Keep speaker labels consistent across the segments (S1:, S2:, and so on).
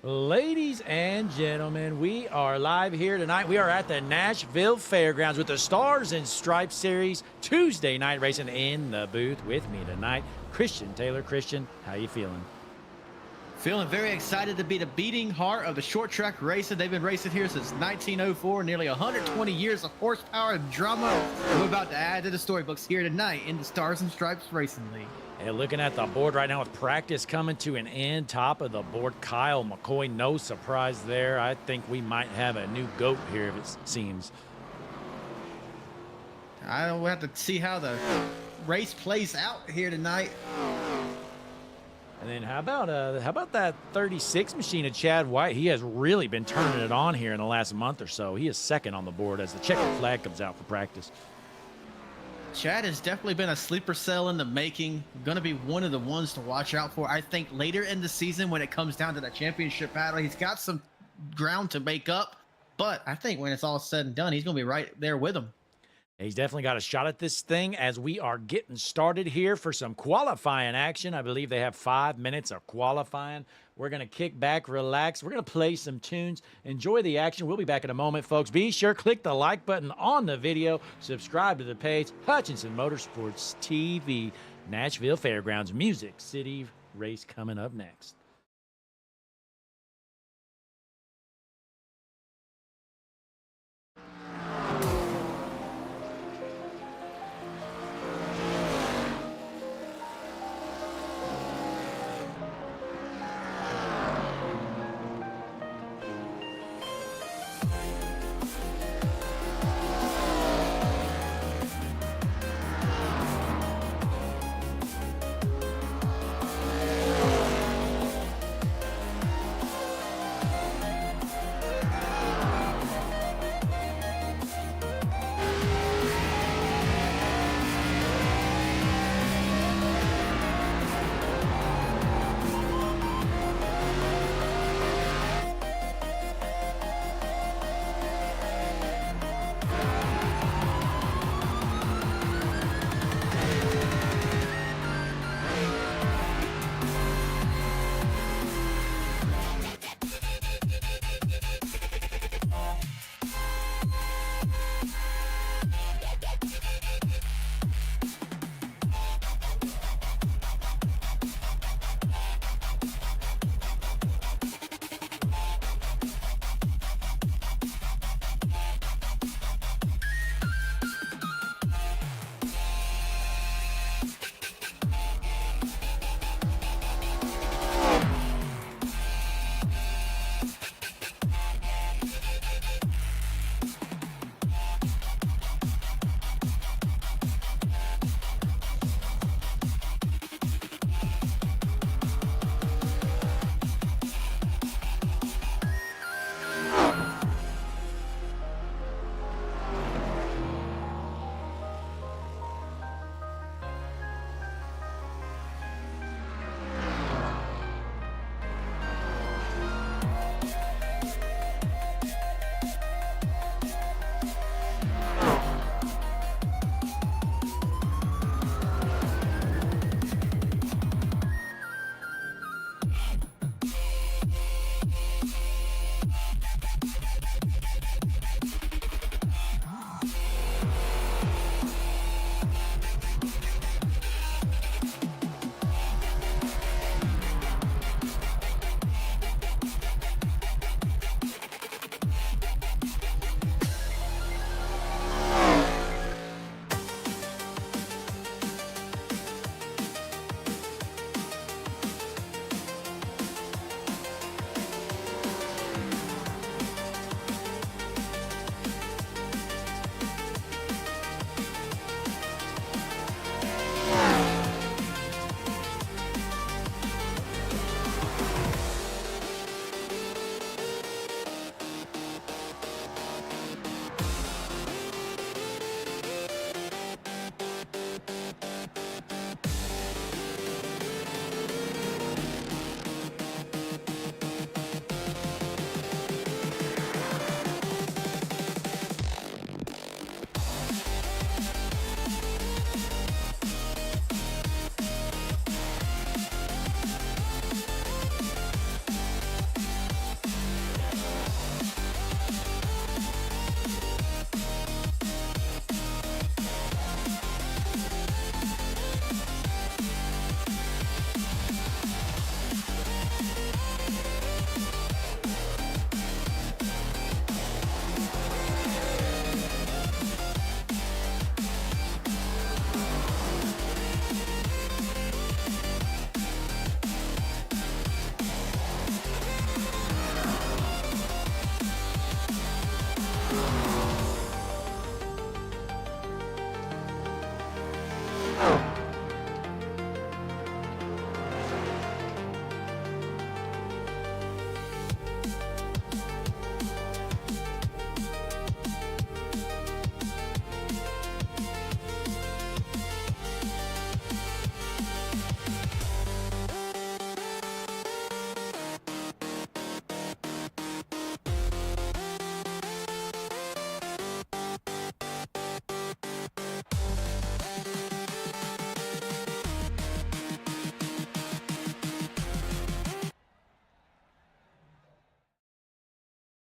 S1: Ladies and gentlemen, we are live here tonight. We are at the Nashville Fairgrounds with the Stars and Stripes Series Tuesday night racing. In the booth with me tonight, Christian Taylor. Christian, how you feeling?
S2: Feeling very excited to be the beating heart of the short track racing. They've been racing here since 1904, nearly 120 years of horsepower and drama. We're about to add to the storybooks here tonight in the Stars and Stripes Racing League.
S1: And looking at the board right now with practice coming to an end, top of the board, Kyle McCoy, no surprise there. I think we might have a new GOAT here, if it seems.
S2: We'll have to see how the race plays out here tonight.
S1: And then how about that 36 machine of Chad White? He has really been turning it on here in the last month or so. He is second on the board as the checkered flag comes out for practice.
S2: Chad has definitely been a sleeper cell in the making. Going to be one of the ones to watch out for. I think later in the season when it comes down to the championship battle, he's got some ground to make up. But I think when it's all said and done, he's going to be right there with him.
S1: He's definitely got a shot at this thing as we are getting started here for some qualifying action. I believe they have 5 minutes of qualifying. We're going to kick back, relax. We're going to play some tunes, enjoy the action. We'll be back in a moment, folks. Be sure click the like button on the video. Subscribe to the page. Hutchinson Motorsports TV, Nashville Fairgrounds, Music City race coming up next.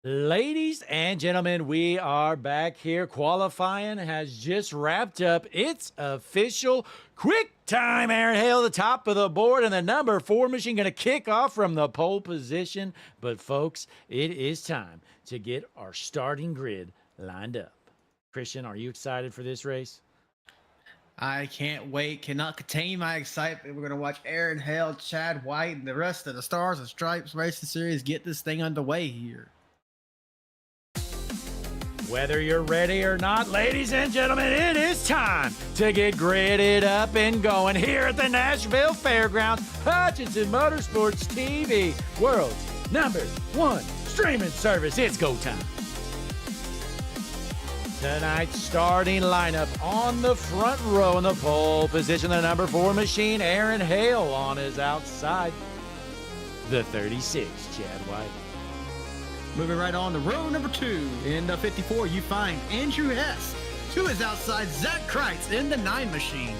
S1: Ladies and gentlemen, we are back here. Qualifying has just wrapped up. It's official. Quick time, Aaron Hale, the top of the board, and the number 4 machine going to kick off from the pole position. But, folks, it is time to get our starting grid lined up. Christian, are you excited for this race?
S2: I can't wait. Cannot contain my excitement. We're going to watch Aaron Hale, Chad White, and the rest of the Stars and Stripes Racing Series get this thing underway here.
S1: Whether you're ready or not, ladies and gentlemen, it is time to get gridded up and going here at the Nashville Fairgrounds. Hutchinson Motorsports TV, world's #1 streaming service. It's go time. Tonight's starting lineup on the front row in the pole position, the number 4 machine, Aaron Hale on his outside. The 36, Chad White.
S2: Moving right on to row number 2. In the 54, you find Andrew Hess. To his outside, Zach Kreitz in the 9 machine.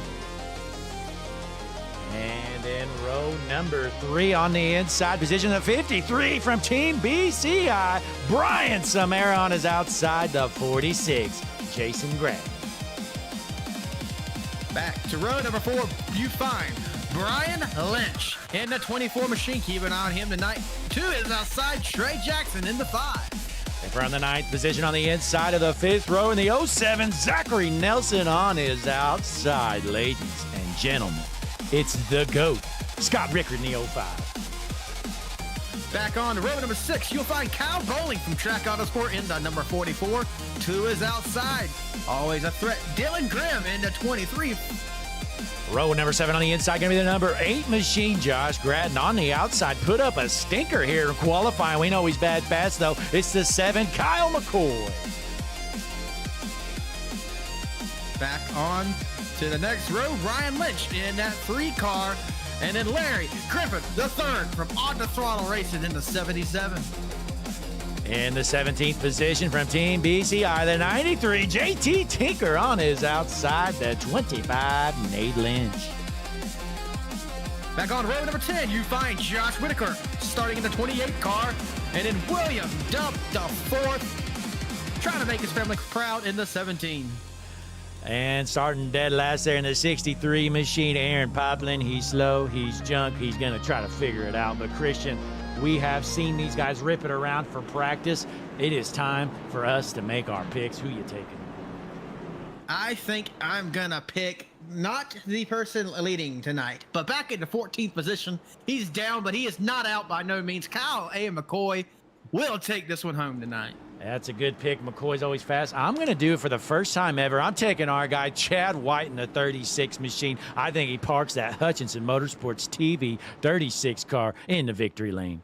S1: And in row number 3 on the inside position, the 53 from Team BCI, Brian Samara on his outside, the 46, Jason Gray.
S2: Back to row number 4, you find Brian Lynch in the 24 machine. Keep an eye on him tonight. To his outside, Trey Jackson in the 5.
S1: And from the 9th position on the inside of the 5th row in the 07, Zachary Nelson on his outside. Ladies and gentlemen, it's the GOAT, Scott Rickard in the 05.
S2: Back on to row number 6, you'll find Kyle Bowling from Track Autosport in the number 44. To his outside, always a threat, Dylan Grimm in the 23.
S1: Row number 7 on the inside, going to be the number 8 machine, Josh Gratton on the outside. Put up a stinker here in qualifying. We know he's bad fast, though. It's the 7, Kyle McCoy.
S2: Back on to the next row, Ryan Lynch in that 3 car. And then Larry Griffin, the 3rd from On the Throttle Racing in the 77.
S1: In the 17th position from Team BCI, the 93, JT Tinker on his outside, the 25, Nate Lynch.
S2: Back on row number 10, you find Josh Whitaker starting in the 28 car. And then William Dump, the 4th, trying to make his family proud in the 17.
S1: And starting dead last there in the 63 machine, Aaron Poplin. He's slow, he's junk, he's going to try to figure it out. But Christian, we have seen these guys rip it around for practice. It is time for us to make our picks. Who you taking?
S2: I think I'm going to pick not the person leading tonight, but back in the 14th position. He's down, but he is not out by no means. Kyle A. McCoy will take this one home tonight.
S1: That's a good pick. McCoy's always fast. I'm going to do it for the first time ever. I'm taking our guy, Chad White, in the 36 machine. I think he parks that Hutchinson Motorsports TV 36 car in the victory lane.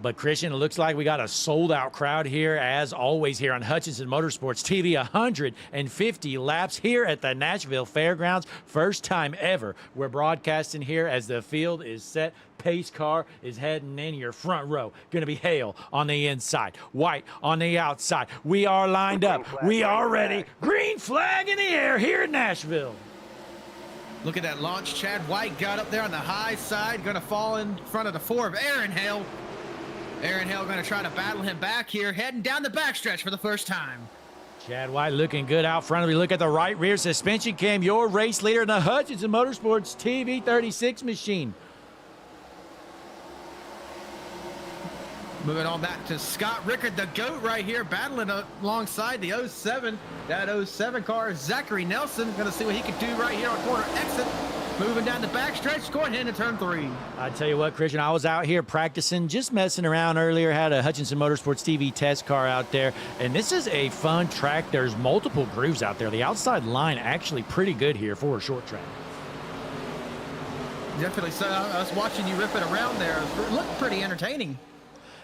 S1: But, Christian, it looks like we got a sold-out crowd here, as always, here on Hutchinson Motorsports TV. 150 laps here at the Nashville Fairgrounds. First time ever we're broadcasting here as the field is set. Pace car is heading in your front row. Going to be Hale on the inside, White on the outside. We are lined up. We are ready. Green flag in the air here at Nashville.
S2: Look at that launch. Chad White got up there on the high side. Going to fall in front of the 4 of Aaron Hale. Aaron Hale going to try to battle him back here, heading down the backstretch for the first time.
S1: Chad White looking good out front. We look at the right rear suspension cam. Your race leader in the Hutchinson Motorsports TV 36 machine.
S2: Moving on back to Scott Rickard, the GOAT right here, battling alongside the 07. That 07 car is Zachary Nelson. Going to see what he can do right here on corner exit. Moving down the backstretch, going into turn 3.
S1: I tell you what, Christian, I was out here practicing, just messing around earlier. Had a Hutchinson Motorsports TV test car out there, and this is a fun track. There's multiple grooves out there. The outside line actually pretty good here for a short track.
S2: Definitely. So I was watching you rip it around there. It looked pretty entertaining.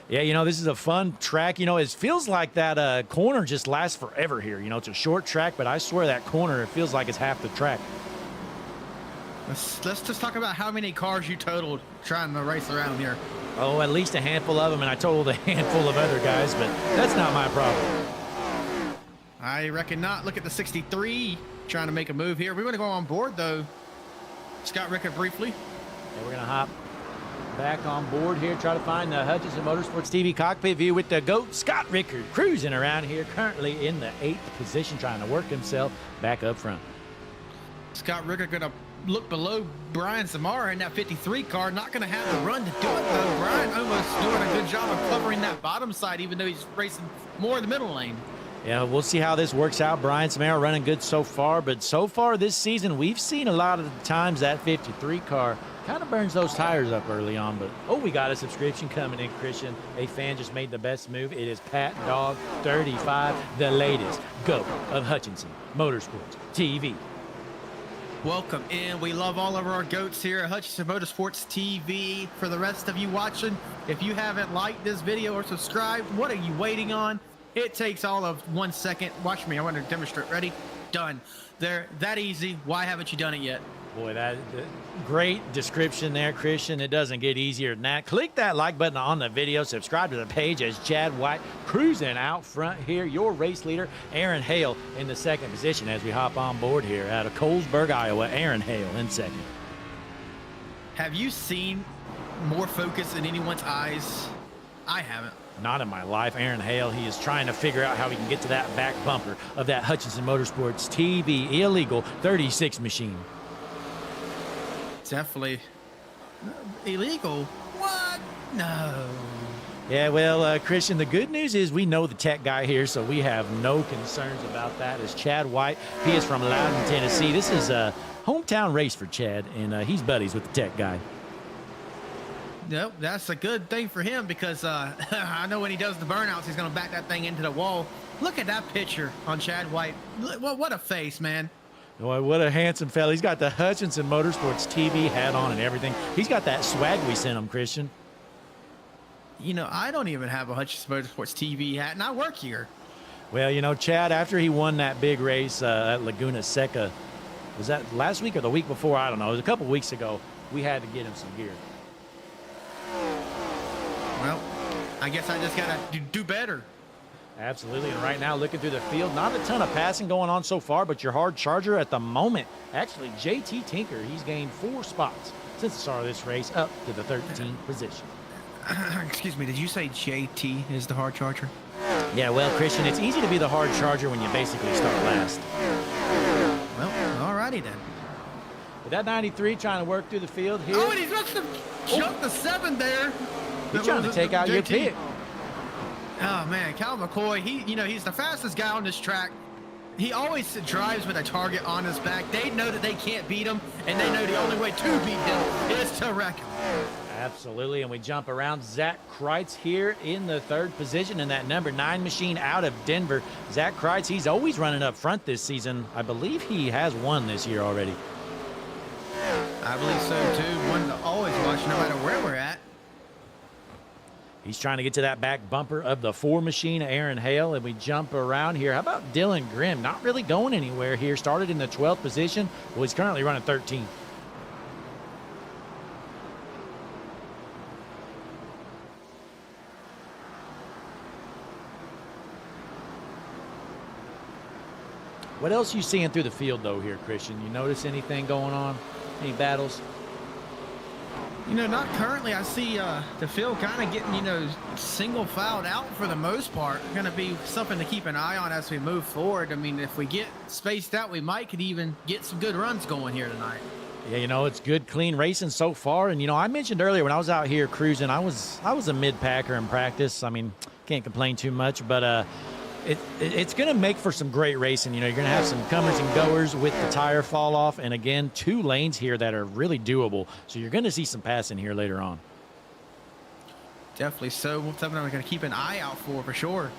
S1: Yeah, you know, this is a fun track. You know, it feels like that corner just lasts forever here. You know, it's a short track, but I swear that corner, it feels like it's half the track.
S2: Let's just talk about how many cars you totaled trying to race around here.
S1: Oh, at least a handful of them, and I totaled a handful of other guys, but that's not my problem.
S2: I reckon not. Look at the 63 trying to make a move here. We want to go on board, though. Scott Rickard briefly.
S1: Yeah, we're going to hop. Back on board here, try to find the Hutchinson Motorsports TV cockpit view with the GOAT, Scott Rickard, cruising around here, currently in the 8th position, trying to work himself back up front.
S2: Scott Rickard going to look below Brian Samara in that 53 car. Not going to have the run to do it, though. Brian almost doing a good job of covering that bottom side, even though he's racing more in the middle lane.
S1: Yeah, we'll see how this works out. Brian Samara running good so far, but so far this season, we've seen a lot of the times that 53 car kind of burns those tires up early on. But, oh, we got a subscription coming in, Christian. A fan just made the best move. It is Pat Dog 35, the latest GOAT of Hutchinson Motorsports TV.
S2: Welcome in. We love all of our GOATs here at Hutchinson Motorsports TV. For the rest of you watching, if you haven't liked this video or subscribed, what are you waiting on? It takes all of 1 second. Watch me. I want to demonstrate. Ready? Done. There. That easy. Why haven't you done it yet?
S1: Boy, that great description there, Christian. It doesn't get easier than that. Click that like button on the video. Subscribe to the page as Chad White cruising out front here. Your race leader, Aaron Hale, in the 2nd position as we hop on board here out of Colesburg, Iowa. Aaron Hale in 2nd.
S2: Have you seen more focus in anyone's eyes? I haven't.
S1: Not in my life. Aaron Hale, he is trying to figure out how he can get to that back bumper of that Hutchinson Motorsports TV illegal 36 machine.
S2: Definitely illegal. What? No.
S1: Yeah, well, Christian, the good news is we know the tech guy here, so we have no concerns about that. As Chad White, he is from Loudon, Tennessee. This is a hometown race for Chad, and he's buddies with the tech guy.
S2: Nope, that's a good thing for him because I know when he does the burnouts, he's going to back that thing into the wall. Look at that picture on Chad White. What a face, man.
S1: Boy, what a handsome fella. He's got the Hutchinson Motorsports TV hat on and everything. He's got that swag we sent him, Christian.
S2: You know, I don't even have a Hutchinson Motorsports TV hat, and I work here.
S1: Well, you know, Chad, after he won that big race at Laguna Seca, was that last week or the week before? I don't know. It was a couple weeks ago. We had to get him some gear.
S2: Well, I guess I just got to do better.
S1: Absolutely, and right now looking through the field, not a ton of passing going on so far, but your hard charger at the moment, actually JT Tinker, he's gained 4 spots since the start of this race, up to the 13th position.
S2: Excuse me, did you say JT is the hard charger?
S1: Yeah, well, Christian, it's easy to be the hard charger when you basically start last.
S2: Well, alrighty then.
S1: With that 93 trying to work through the field here.
S2: Oh, and he's just jumped the 7 there.
S1: He's trying to take out your pick.
S2: Oh man, Cal McCoy, he's the fastest guy on this track. He always drives with a target on his back. They know that they can't beat him, and they know the only way to beat him is to wreck him.
S1: Absolutely, and we jump around. Zach Kreitz here in the 3rd position in that number 9 machine out of Denver. Zach Kreitz, he's always running up front this season. I believe he has won this year already.
S2: I believe so too. One to always watch no matter where we're at.
S1: He's trying to get to that back bumper of the 4 machine, Aaron Hale, and we jump around here. How about Dylan Grimm? Not really going anywhere here. Started in the 12th position. Well, he's currently running 13th. What else are you seeing through the field, though, here, Christian? You notice anything going on? Any battles?
S2: You know, not currently. I see the field kind of getting, single filed out for the most part. Going to be something to keep an eye on as we move forward. I mean, if we get spaced out, we could even get some good runs going here tonight.
S1: Yeah, it's good, clean racing so far. And, I mentioned earlier when I was out here cruising, I was a mid-packer in practice. I mean, can't complain too much, but it's going to make for some great racing. You're going to have some comers and goers with the tire fall off. And again, 2 lanes here that are really doable. So you're going to see some passing here later on.
S2: Definitely so. Something I'm going to keep an eye out for sure.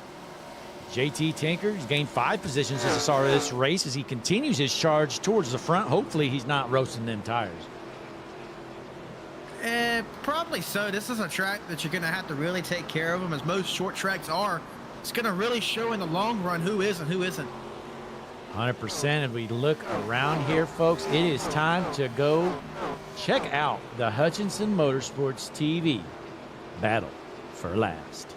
S1: JT Tinker, he's gained 5 positions since the start of this race as he continues his charge towards the front. Hopefully he's not roasting them tires.
S2: Probably so. This is a track that you're going to have to really take care of them, as most short tracks are. It's going to really show in the long run who is and who isn't.
S1: 100%. If we look around here, folks, it is time to go check out the Hutchinson Motorsports TV Battle for Last.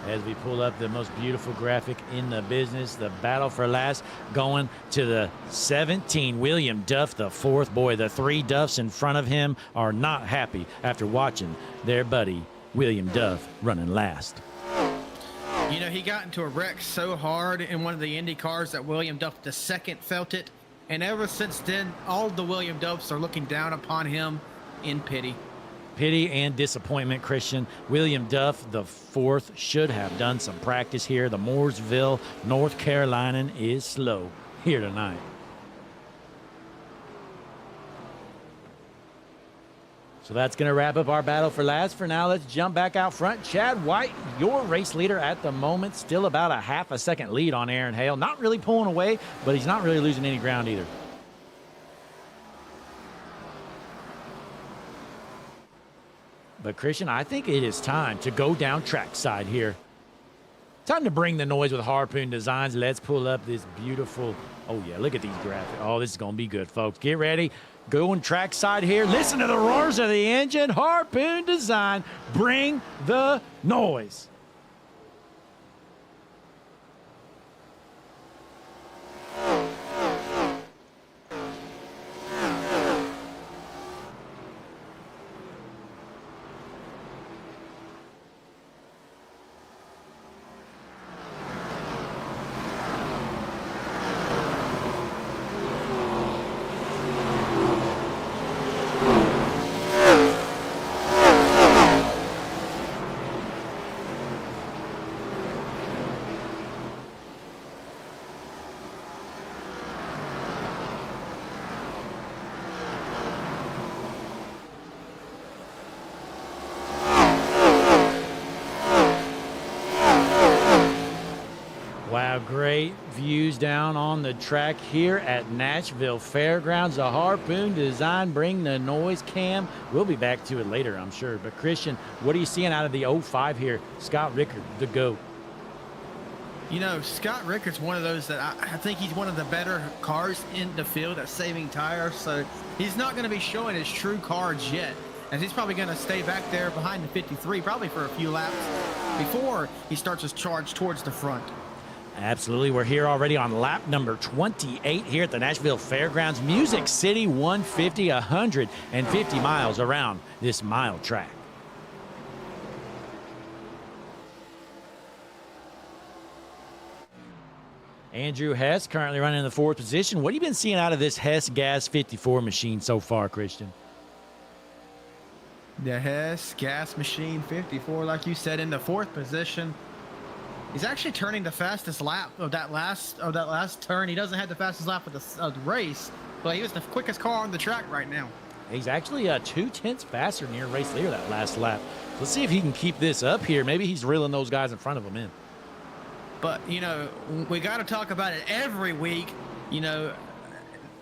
S1: as we pull up the most beautiful graphic in the business, the battle for last going to the 17, William Duff, the fourth. Boy, the three Duffs in front of him are not happy after watching their buddy William Duff running last.
S2: You know, he got into a wreck so hard in one of the Indy cars that William Duff II felt it. And ever since then, all the William Duffs are looking down upon him in pity.
S1: Pity and disappointment, Christian. William Duff, the fourth, should have done some practice here. The Mooresville, North Carolinian is slow here tonight. So that's going to wrap up our battle for last. For now, let's jump back out front. Chad White, your race leader at the moment, still about a half a second lead on Aaron Hale. Not really pulling away, but he's not really losing any ground either. But, Christian, I think it is time to go down trackside here. Time to bring the noise with Harpoon Designs. Let's pull up this beautiful, oh, yeah, look at these graphics. Oh, this is going to be good, folks. Get ready. Going trackside here. Listen to the roars of the engine. Harpoon Design, bring the noise. Wow, great views down on the track here at Nashville Fairgrounds. The Harpoon Design, bring the noise. Cam, we'll be back to it later, I'm sure. But, Christian, what are you seeing out of the 05 here? Scott Rickard, the GOAT.
S2: You know, Scott Rickard's one of those that I think he's one of the better cars in the field at saving tires. So he's not going to be showing his true cards yet, as he's probably going to stay back there behind the 53 probably for a few laps before he starts his charge towards the front.
S1: Absolutely. We're here already on lap number 28 here at the Nashville Fairgrounds. Music City 150, 150 miles around this mile track. Andrew Hess currently running in the fourth position. What have you been seeing out of this Hess Gas 54 machine so far, Christian?
S2: The Hess Gas Machine 54, like you said, in the fourth position. He's actually turning the fastest lap of that last turn. He doesn't have the fastest lap of the race, but he was the quickest car on the track right now.
S1: He's actually 2/10 faster near race leader that last lap. Let's see if he can keep this up here. Maybe he's reeling those guys in front of him in.
S2: But, you know, we got to talk about it every week. You know,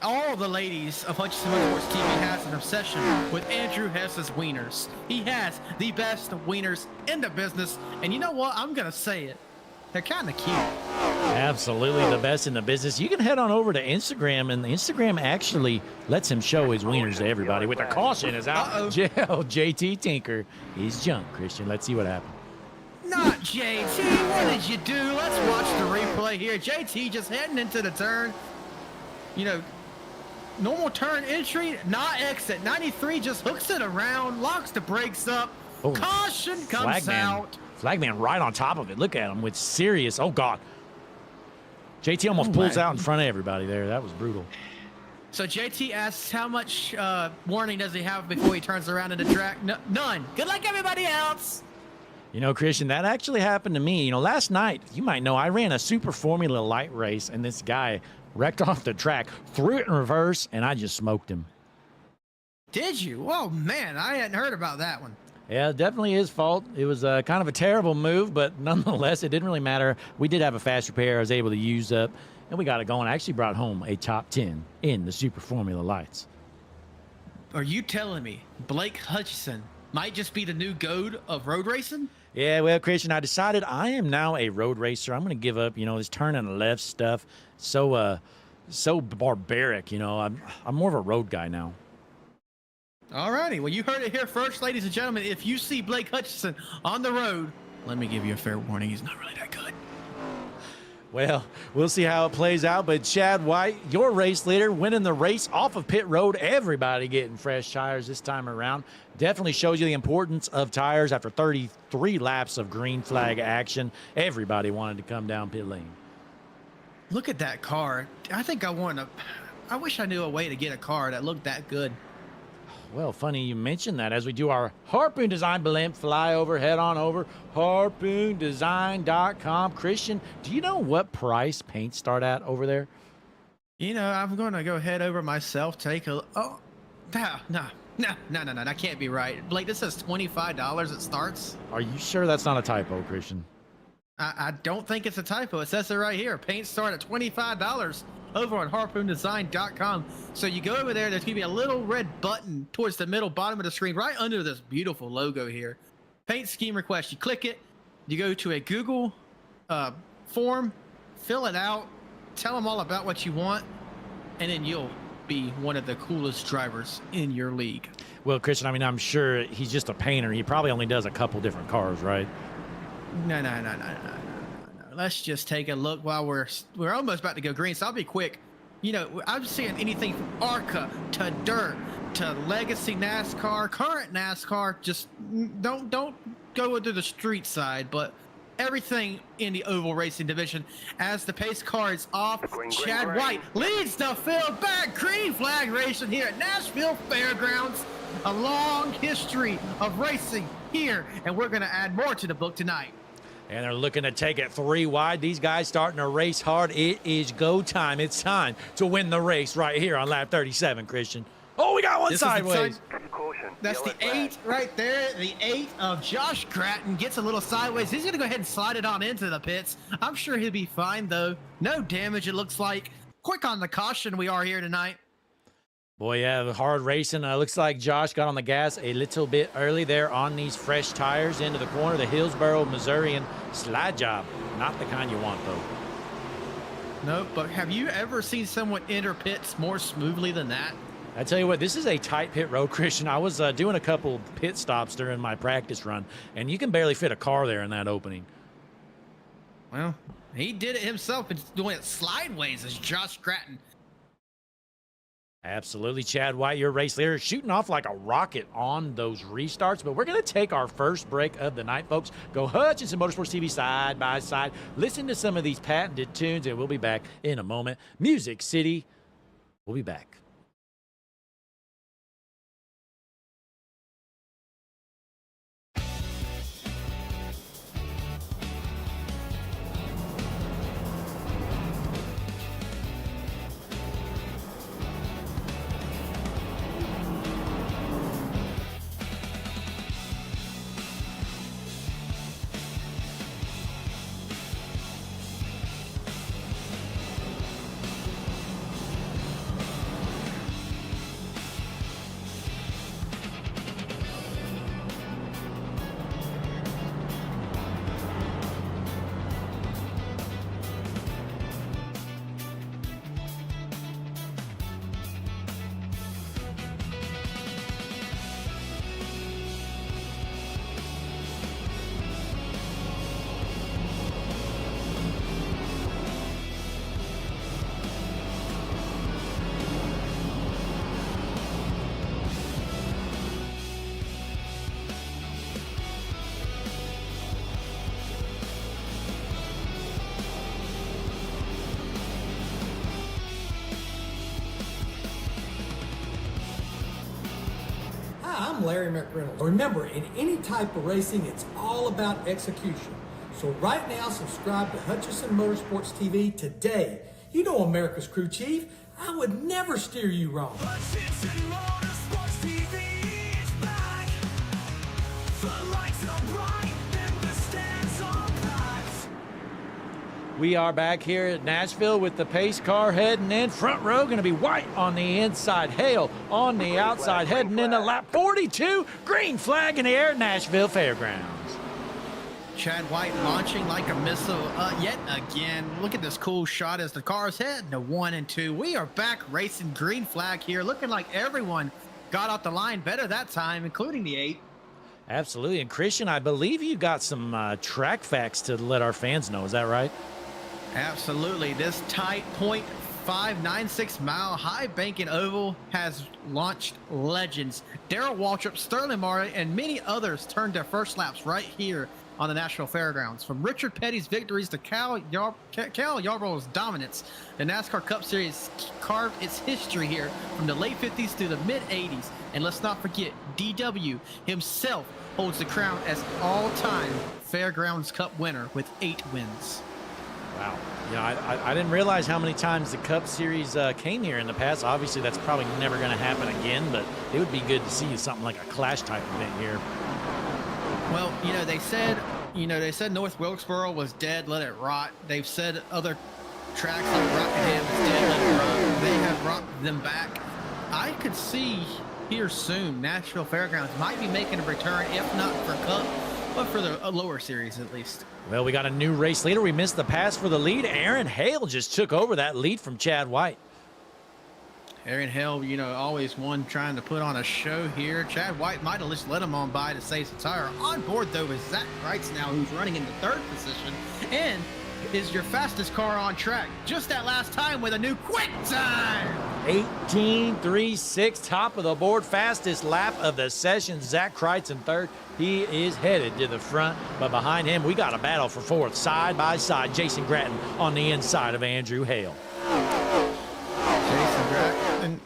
S2: all the ladies of Hutchinson Motorsports TV has an obsession with Andrew Hess's wieners. He has the best wieners in the business. And you know what? I'm going to say it. They're kind of cute.
S1: Absolutely the best in the business. You can head on over to Instagram, and Instagram actually lets him show his wieners to everybody. With the caution is out. JT Tinker. He's junk, Christian. Let's see what happened.
S2: Not JT. What did you do? Let's watch the replay here. JT just heading into the turn. You know, normal turn entry, not exit. 93 just hooks it around, locks the brakes up. Oh, caution comes out.
S1: Flagman right on top of it. Look at him with serious. Oh, God. JT almost pulls out in front of everybody there. That was brutal.
S2: So JT asks how much warning does he have before he turns around in the track? None. Good luck, everybody else.
S1: You know, Christian, that actually happened to me. You know, last night, you might know, I ran a Super Formula Light race, and this guy wrecked off the track, threw it in reverse, and I just smoked him.
S2: Did you? Oh, man, I hadn't heard about that one.
S1: Yeah, definitely his fault. It was kind of a terrible move, but nonetheless, it didn't really matter. We did have a fast repair I was able to use up, and we got it going. I actually brought home a top 10 in the Super Formula Lights.
S2: Are you telling me Blake Hutchison might just be the new GOAT of road racing?
S1: Yeah, well, Christian, I decided I am now a road racer. I'm going to give up, you know, this turn and left stuff. So barbaric, you know. I'm more of a road guy now.
S2: All righty. Well, you heard it here first, ladies and gentlemen. If you see Blake Hutchison on the road, let me give you a fair warning. He's not really that good.
S1: Well, we'll see how it plays out. But Chad White, your race leader, winning the race off of pit road. Everybody getting fresh tires this time around. Definitely shows you the importance of tires after 33 laps of green flag action. Everybody wanted to come down pit lane.
S2: Look at that car. I think I wish I knew a way to get a car that looked that good.
S1: Well, funny you mentioned that as we do our Harpoon Design blimp flyover. Head on over, harpoondesign.com. Christian, do you know what price paints start at over there?
S2: You know, I'm going to go head over myself, take a... Oh, no. That can't be right. Blake, this says $25 it starts.
S1: Are you sure that's not a typo, Christian?
S2: I don't think it's a typo. It says it right here. Paints start at $25 over on harpoondesign.com. So you go over there, there's going to be a little red button towards the middle bottom of the screen right under this beautiful logo here. Paint scheme request. You click it, you go to a Google form, fill it out, tell them all about what you want, and then you'll be one of the coolest drivers in your league.
S1: Well, Christian, I mean, I'm sure he's just a painter. He probably only does a couple different cars, right?
S2: No. Let's just take a look while we're almost about to go green, so I'll be quick. You know, I'm seeing anything from ARCA to dirt to legacy NASCAR, current NASCAR. Just don't go to the street side, but everything in the oval racing division. As the pace car is off, Chad White leads the field back. Green flag racing here at Nashville Fairgrounds. A long history of racing here, and we're going to add more to the book tonight.
S1: And they're looking to take it 3 wide. These guys starting to race hard. It is go time. It's time to win the race right here on lap 37, Christian. Oh, we got one sideways.
S2: That's the 8 right there. The 8 of Josh Gratton gets a little sideways. He's going to go ahead and slide it on into the pits. I'm sure he'll be fine, though. No damage, it looks like. Quick on the caution we are here tonight.
S1: Boy, yeah, the hard racing. Looks like Josh got on the gas a little bit early there on these fresh tires into the corner. The Hillsboro, Missourian slide job. Not the kind you want, though.
S2: No, but have you ever seen someone enter pits more smoothly than that?
S1: I tell you what, this is a tight pit road, Christian. I was doing a couple pit stops during my practice run, and you can barely fit a car there in that opening.
S2: Well, he did it himself and doing it slideways as Josh Gratton.
S1: Absolutely, Chad White, your race leader, shooting off like a rocket on those restarts. But we're going to take our first break of the night, folks. Go Hutchinson Motorsports TV side by side. Listen to some of these patented tunes, and we'll be back in a moment. Music City, we'll be back.
S3: I'm Larry McReynolds. Remember, in any type of racing, it's all about execution. So right now, subscribe to Hutchinson Motorsports TV today. You know America's crew chief. I would never steer you wrong.
S4: Hutchinson Motorsports TV is back. The lights are bright and the stands are packed.
S1: We are back here at Nashville with the pace car heading in. Front row going to be White on the inside, Hale on the outside, heading into lap 42. Green flag in the air at Nashville Fairgrounds.
S2: Chad White launching like a missile yet again. Look at this cool shot as the car's heading to 1 and 2. We are back racing green flag here, looking like everyone got off the line better that time, including the 8.
S1: Absolutely. And Christian, I believe you got some track facts to let our fans know. Is that right?
S2: Absolutely. This tight 0.596 mile high banking oval has launched legends. Darrell Waltrip, Sterling Marley, and many others turned their first laps right here on the Nashville Fairgrounds. From Richard Petty's victories to Cal Yarborough's dominance, the NASCAR Cup Series carved its history here from the late 50s through the mid 80s. And let's not forget, DW himself holds the crown as all-time Fairgrounds Cup winner with 8 wins.
S1: Wow. Yeah, I didn't realize how many times the Cup Series came here in the past. Obviously, that's probably never going to happen again, but it would be good to see something like a clash type event here.
S2: Well, they said North Wilkesboro was dead, let it rot. They've said other tracks like Rockingham is dead, let it rot. They have brought them back. I could see here soon Nashville Fairgrounds might be making a return, if not for Cup, but for the lower series at least.
S1: Well, we got a new race leader. We missed the pass for the lead. Aaron Hale just took over that lead from Chad White.
S2: Aaron Hale, always one trying to put on a show here. Chad White might have just let him on by to save some tire. On board, though, is Zach Kreitz now, who's running in the 3rd position and is your fastest car on track. Just that last time with a new quick time.
S1: 18.36, top of the board, fastest lap of the session. Zach Kreitz in 3rd. He is headed to the front, but behind him, we got a battle for 4th, side by side. Jason Gratton on the inside of Andrew Hale.
S2: Jason Gratton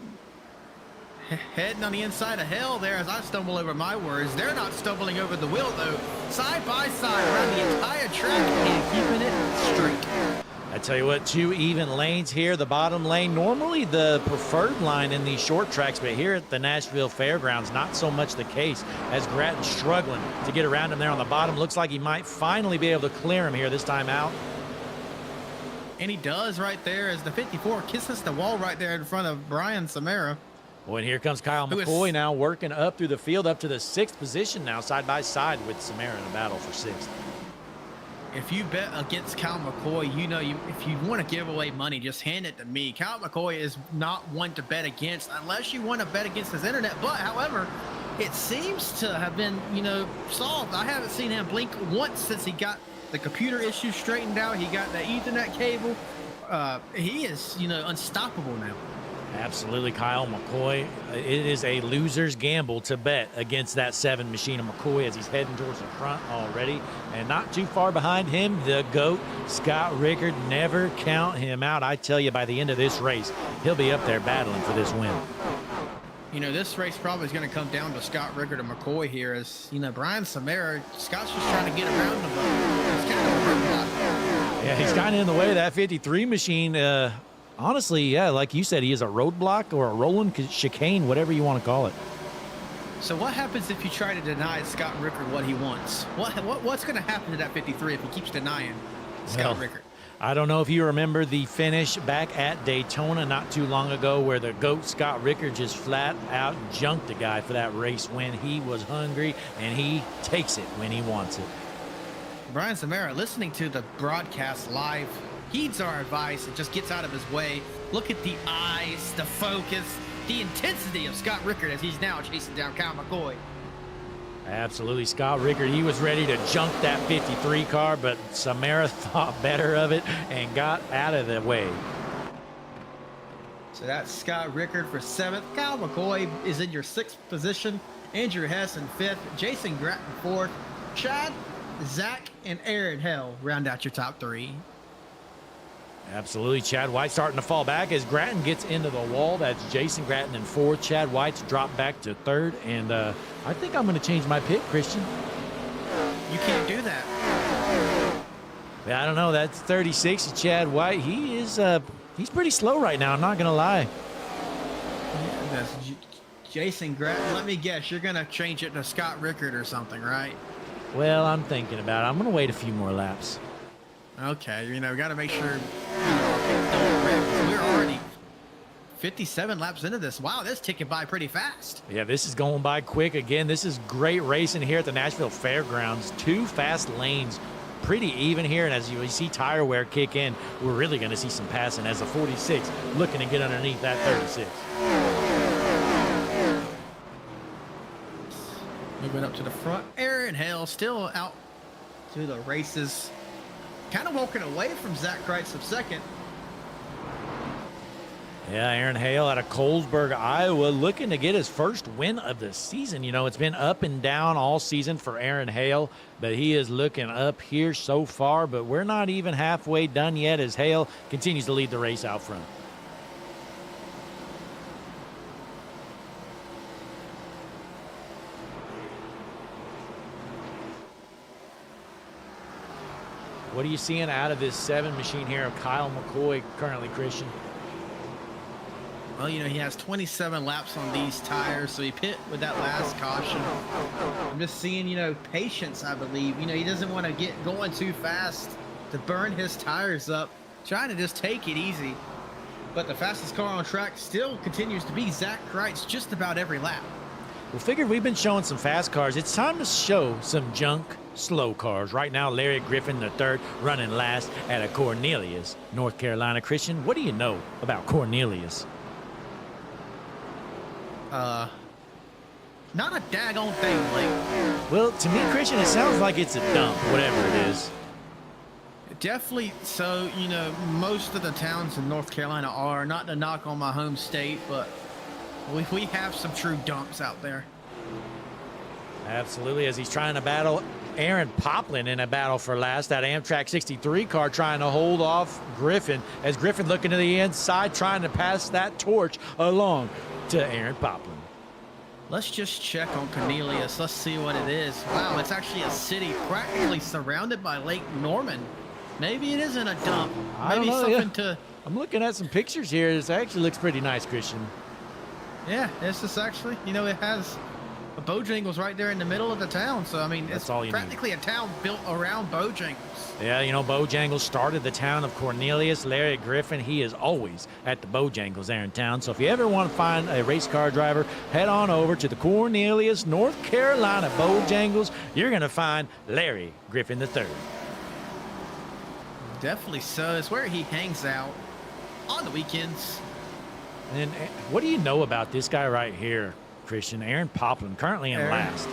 S2: heading on the inside of Hale there as I stumble over my words. They're not stumbling over the wheel, though. Side by side around the entire track and keeping it straight.
S1: I tell you what, 2 even lanes here. The bottom lane, normally the preferred line in these short tracks, but here at the Nashville Fairgrounds, not so much the case, as Gratton's struggling to get around him there on the bottom. Looks like he might finally be able to clear him here this time out.
S2: And he does right there as the 54 kisses the wall right there in front of Brian Samara.
S1: Boy, and here comes Kyle McCoy now working up through the field, up to the 6th position now, side by side with Samara in a battle for 6th.
S2: If you bet against Kyle McCoy, if you want to give away money, just hand it to me. Kyle McCoy is not one to bet against unless you want to bet against his internet. But, however, it seems to have been, solved. I haven't seen him blink once since he got the computer issues straightened out. He got the Ethernet cable. He is, unstoppable now.
S1: Absolutely, Kyle McCoy. It is a loser's gamble to bet against that 7 machine of McCoy as he's heading towards the front already. And not too far behind him, the GOAT, Scott Rickard. Never count him out. I tell you, by the end of this race, he'll be up there battling for this win.
S2: This race probably is going to come down to Scott Rickard and McCoy here as, Brian Samara, Scott's just trying to get around him. It's kind of a roadblock.
S1: Yeah, he's kind of in the way of that 53 machine. Honestly, yeah, like you said, he is a roadblock or a rolling chicane, whatever you want to call it.
S2: So what happens if you try to deny Scott Rickard what he wants? What's going to happen to that 53 if he keeps denying Scott Rickard?
S1: I don't know if you remember the finish back at Daytona not too long ago where the GOAT Scott Rickard just flat out junked the guy for that race when he was hungry, and he takes it when he wants it.
S2: Brian Samara, listening to the broadcast live, heeds our advice and just gets out of his way. Look at the eyes, the focus, the intensity of Scott Rickard as he's now chasing down Kyle McCoy.
S1: Absolutely, Scott Rickard, he was ready to junk that 53 car, but Samara thought better of it and got out of the way.
S2: So that's Scott Rickard for 7th. Kyle McCoy is in your 6th position. Andrew Hess in 5th. Jason Gratton 4th. Chad, Zach, and Aaron Hale round out your top 3.
S1: Absolutely. Chad White starting to fall back as Gratton gets into the wall. That's Jason Gratton in 4th. Chad White's dropped back to 3rd. And I think I'm going to change my pick, Christian.
S2: You can't do that.
S1: Yeah, I don't know. That's 36. Chad White. He is he's pretty slow right now. I'm not going to lie.
S2: Yeah, that's Jason Gratton. Let me guess. You're going to change it to Scott Rickard or something, right?
S1: Well, I'm thinking about it. I'm going to wait a few more laps.
S2: Okay, got to make sure don't rip. We're already 57 laps into this. Wow, this ticking by pretty fast.
S1: Yeah, this is going by quick. Again, this is great racing here at the Nashville Fairgrounds. 2 fast lanes, pretty even here. And as you see tire wear kick in, we're really going to see some passing as the 46 looking to get underneath that 36.
S2: Moving up to the front. Aaron Hale still out to the races. Kind of walking away from Zach Kreitz of second.
S1: Yeah, Aaron Hale out of Colesburg, Iowa, looking to get his first win of the season. You know, it's been up and down all season for Aaron Hale, but he is looking up here so far. But we're not even halfway done yet as Hale continues to lead the race out front. What are you seeing out of this 7 machine here of Kyle McCoy currently, Christian?
S2: Well, you know, he has 27 laps on these tires, so he pit with that last caution. I'm just seeing, you know, patience, I believe. You know, he doesn't want to get going too fast to burn his tires up, trying to just take it easy. But the fastest car on track still continues to be Zach Kreitz just about every lap.
S1: We figured we've been showing some fast cars. It's time to show some junk slow cars. Right now, Larry Griffin III running last at a Cornelius, North Carolina. Christian, what do you know about Cornelius?
S2: Not a daggone thing, Blake.
S1: Well, to me, Christian, it sounds like it's a dump, whatever it is.
S2: Definitely so. You know, most of the towns in North Carolina are, not to knock on my home state, but we have some true dumps out there.
S1: Absolutely, as he's trying to battle Aaron Poplin in a battle for last. That Amtrak 63 car trying to hold off Griffin, as Griffin looking to the inside, trying to pass that torch along to Aaron Poplin.
S2: Let's just check on Cornelius. Let's see what it is. Wow, it's actually a city practically surrounded by Lake Norman. Maybe it isn't a dump.
S1: I don't
S2: Maybe
S1: know,
S2: something
S1: yeah.
S2: to...
S1: I'm looking at some pictures here. This actually looks pretty nice, Christian.
S2: Yeah, this is actually, you know, it has a Bojangles right there in the middle of the town. So, I mean,
S1: That's
S2: it's
S1: all you
S2: practically a town built around Bojangles.
S1: Yeah, you know, Bojangles started the town of Cornelius. Larry Griffin, he is always at the Bojangles there in town. So if you ever want to find a race car driver, head on over to the Cornelius, North Carolina Bojangles. You're going to find Larry Griffin III.
S2: Definitely so. It's where he hangs out on the weekends.
S1: And what do you know about this guy right here, Christian? Aaron Poplin, currently in last.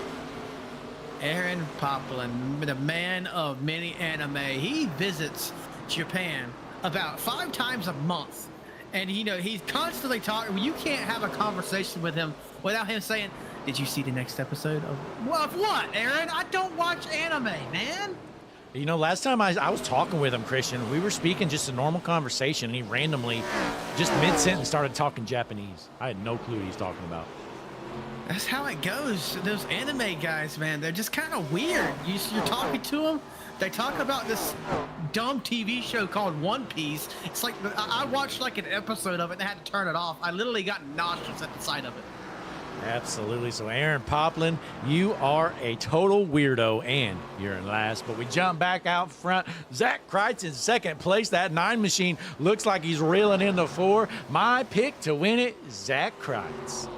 S2: Aaron Poplin, the man of many anime. He visits Japan about 5 times a month. And, you know, he's constantly talking. You can't have a conversation with him without him saying, did you see the next episode of what, Aaron? I don't watch anime, man.
S1: You know, last time I was talking with him, Christian, we were speaking just a normal conversation, and he randomly, just mid-sentence, started talking Japanese. I had no clue what he was talking about.
S2: That's how it goes. Those anime guys, man, they're just kind of weird. You're talking to them, they talk about this dumb TV show called One Piece. It's like, I watched like an episode of it and I had to turn it off. I literally got nauseous at the sight of it.
S1: Absolutely. So, Aaron Poplin, you are a total weirdo, and you're in last. But we jump back out front. Zach Kreitz in second place. That 9 machine looks like he's reeling in the 4. My pick to win it, Zach Kreitz.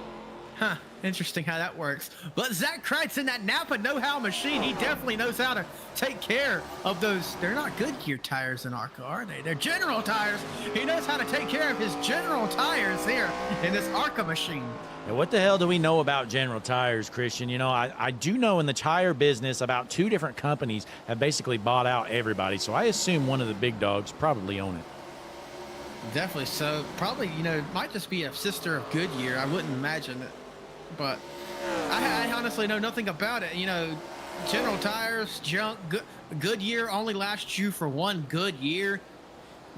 S2: Huh. Interesting how that works. But Zach Kreitz in that Napa know-how machine, he definitely knows how to take care of those. They're not Goodyear tires in ARCA, are they? They're General tires. He knows how to take care of his General tires here in this ARCA machine.
S1: Now, what the hell do we know about General Tires, Christian? You know, I do know in the tire business about 2 different companies have basically bought out everybody. So I assume one of the big dogs probably own it.
S2: Definitely so. Probably, you know, it might just be a sister of Goodyear. I wouldn't imagine it. But I honestly know nothing about it. You know, General Tires, junk, Goodyear only lasts you for 1 good year.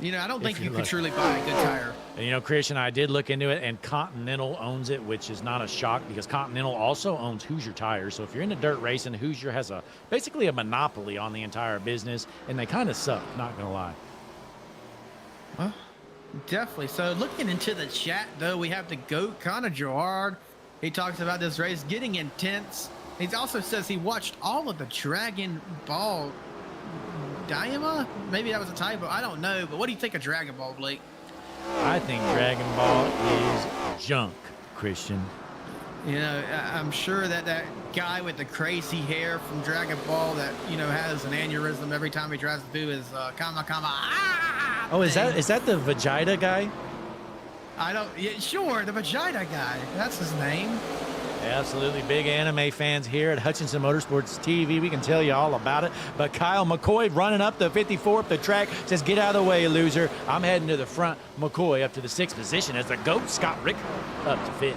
S2: You know, I don't think you can truly buy a good tire.
S1: And, you know, Christian, I did look into it, and Continental owns it, which is not a shock because Continental also owns Hoosier Tires. So if you're into dirt racing, Hoosier has basically a monopoly on the entire business, and they kind of suck, not going to lie.
S2: Well, definitely. So looking into the chat, though, we have the GOAT, Connor Gerard. He talks about this race getting intense. He also says he watched all of the Dragon Ball Daima? Maybe that was a typo. I don't know. But what do you think of Dragon Ball, Blake?
S1: I think Dragon Ball is junk, Christian.
S2: You know, I'm sure that that guy with the crazy hair from Dragon Ball that, you know, has an aneurysm every time he tries to do his kama.
S1: Oh, is that the Vegeta guy?
S2: I don't. Yeah, sure, the Vegeta guy. That's his name.
S1: Absolutely big anime fans here at Hutchinson Motorsports TV. We can tell you all about it. But Kyle McCoy running up the 54 up the track says, get out of the way, loser. I'm heading to the front. McCoy up to the 6th position as the GOAT, Scott Ricker, up to 5th.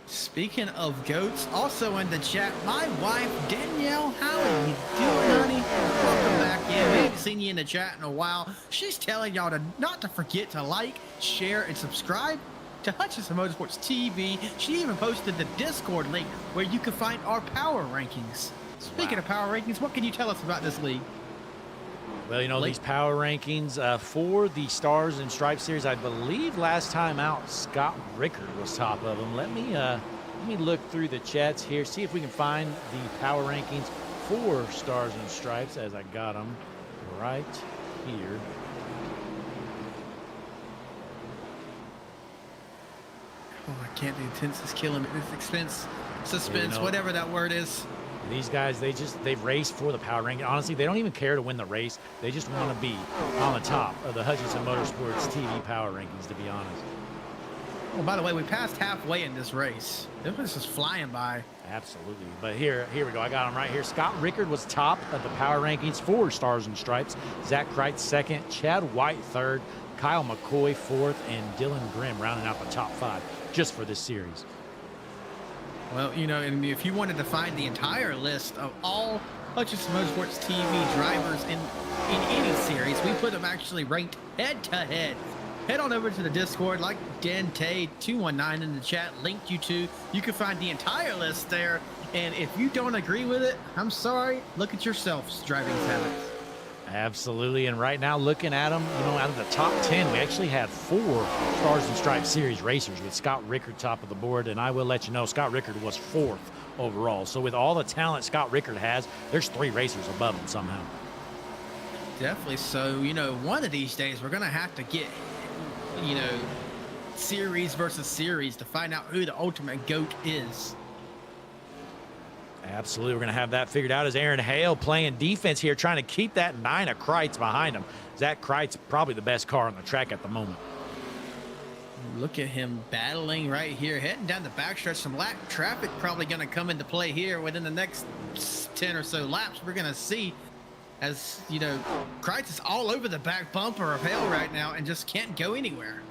S2: Speaking of goats, also in the chat, my wife, Danielle. How are you doing, honey? Welcome back in. We haven't seen you in the chat in a while. She's telling y'all not to forget to like, share, and subscribe to Hutchinson Motorsports TV. She even posted the Discord link where you can find our power rankings. Speaking of power rankings, what can you tell us about this league?
S1: Well, you know, these power rankings for the Stars and Stripes series, I believe last time out, Scott Rickard was top of them. Let me look through the chats here, see if we can find the power rankings for Stars and Stripes as I got them right here.
S2: Oh, I can't. The intense is killing me. This suspense,
S1: You know,
S2: whatever that word is.
S1: These guys, they race for the power ranking. Honestly, they don't even care to win the race. They just want to be on the top of the Hutchinson Motorsports TV power rankings, to be honest.
S2: Oh, by the way, we passed halfway in this race. This is flying by.
S1: Absolutely. But here we go. I got him right here. Scott Rickard was top of the power rankings for Stars and Stripes. Zach Kreitz second, Chad White third, Kyle McCoy fourth, and Dylan Grimm rounding out the top 5 just for this series.
S2: Well, you know, and if you wanted to find the entire list of all Hutchinson Motorsports TV drivers in any series, we put them actually ranked head to head. Head on over to the Discord, like Dente219 in the chat linked you to. You can find the entire list there. And if you don't agree with it, I'm sorry. Look at yourselves, driving habits.
S1: Absolutely. And right now, looking at them, you know, out of the top 10, we actually had 4 Stars and Stripes series racers with Scott Rickard top of the board. And I will let you know, Scott Rickard was 4th overall. So with all the talent Scott Rickard has, there's 3 racers above him somehow.
S2: Definitely. So, you know, one of these days we're going to have to get, you know, series versus series to find out who the ultimate GOAT is.
S1: Absolutely. We're going to have that figured out as Aaron Hale playing defense here, trying to keep that 9 of Kreitz behind him. Zach Kreitz, probably the best car on the track at the moment.
S2: Look at him battling right here, heading down the backstretch. Some lap traffic probably going to come into play here within the next 10 or so laps. We're going to see as, you know, Kreitz is all over the back bumper of Hale right now and just can't go anywhere.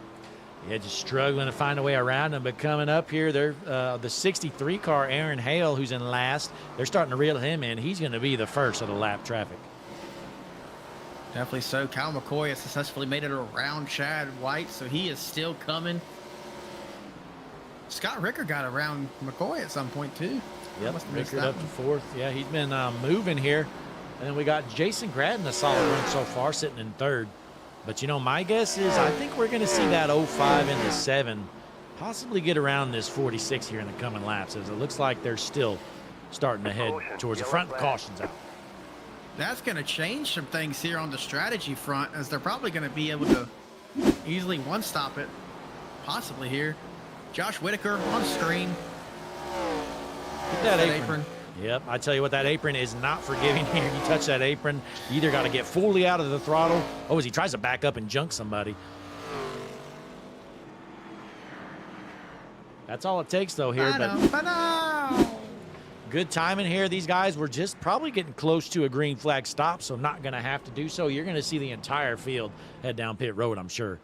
S1: Yeah, just struggling to find a way around them. But coming up here, they're the 63 car, Aaron Hale, who's in last. They're starting to reel him in. He's going to be the first of the lap traffic.
S2: Definitely so. Kyle McCoy has successfully made it around Chad White, so he is still coming. Scott Rickard got around McCoy at some point, too.
S1: Yep, Rickard up to 4th. Yeah, he's been moving here. And then we got Jason Gratton, a solid run so far, sitting in 3rd. But, you know, my guess is I think we're going to see that 05 into 7 possibly get around this 46 here in the coming laps, as it looks like they're still starting to head towards the front. Cautions out.
S2: That's going to change some things here on the strategy front, as they're probably going to be able to easily one-stop it, possibly here. Josh Whitaker on screen.
S1: Get that apron. Yep, I tell you what, that apron is not forgiving here. You touch that apron, you either got to get fully out of the throttle. Oh, as he tries to back up and junk somebody. That's all it takes, though, here. But good timing here. These guys were just probably getting close to a green flag stop, so not going to have to do so. You're going to see the entire field head down pit road, I'm sure.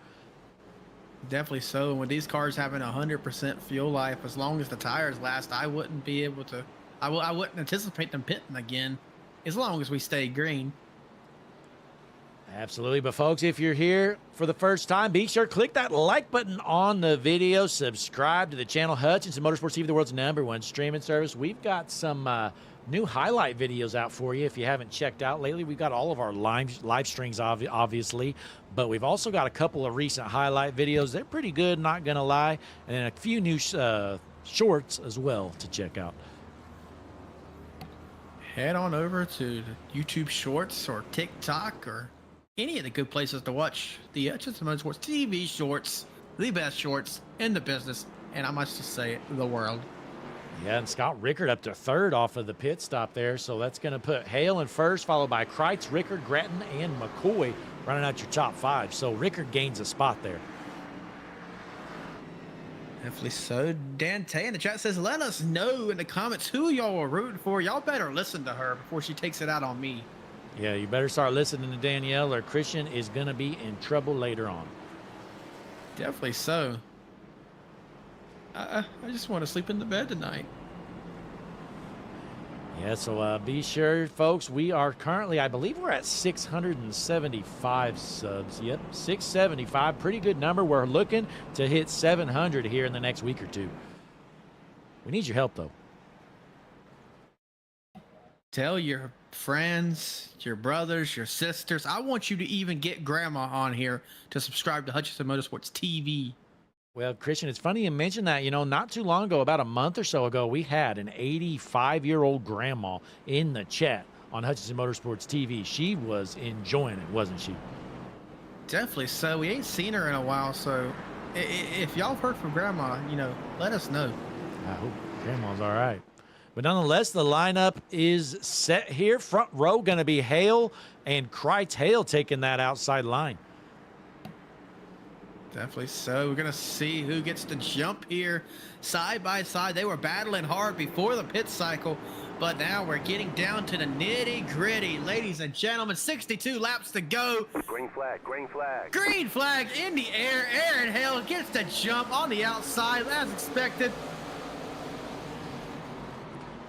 S2: Definitely so. And with these cars having 100% fuel life, as long as the tires last, I wouldn't be able to. I wouldn't anticipate them pitting again, as long as we stay green.
S1: Absolutely. But, folks, if you're here for the first time, be sure to click that like button on the video. Subscribe to the channel, Hutchinson Motorsports TV, the world's #1 streaming service. We've got some new highlight videos out for you if you haven't checked out lately. We've got all of our live streams, obviously, but we've also got a couple of recent highlight videos. They're pretty good, not going to lie, and then a few new shorts as well to check out.
S2: Head on over to YouTube Shorts or TikTok or any of the good places to watch the Hutchinson Motorsports TV shorts, the best shorts in the business, and I must just say it, the world.
S1: Yeah, and Scott Rickard up to 3rd off of the pit stop there, so that's going to put Hale in 1st, followed by Kreitz, Rickard, Gratton, and McCoy running out your top 5. So Rickard gains a spot there.
S2: Definitely so. Dante in the chat says, let us know in the comments who y'all are rooting for. Y'all better listen to her before she takes it out on me.
S1: Yeah, you better start listening to Danielle or Christian is going to be in trouble later on.
S2: Definitely so. I just want to sleep in the bed tonight.
S1: Yeah, so be sure, folks, we are currently, I believe we're at 675 subs. Yep, 675, pretty good number. We're looking to hit 700 here in the next week or two. We need your help, though.
S2: Tell your friends, your brothers, your sisters. I want you to even get grandma on here to subscribe to Hutchinson Motorsports TV.
S1: Well, Christian, it's funny you mentioned that. You know, not too long ago, about a month or so ago, we had an 85-year-old grandma in the chat on Hutchinson Motorsports TV. She was enjoying it, wasn't she?
S2: Definitely so. We ain't seen her in a while, so if y'all heard from grandma, you know, let us know.
S1: I hope grandma's all right. But nonetheless, the lineup is set here. Front row going to be Hale and Kreitz. Hale taking that outside line.
S2: Definitely so. We're going to see who gets to jump here side by side. They were battling hard before the pit cycle, but now we're getting down to the nitty-gritty. Ladies and gentlemen, 62 laps to go.
S5: Green flag, green flag.
S2: Green flag in the air. Aaron Hale gets to jump on the outside as expected.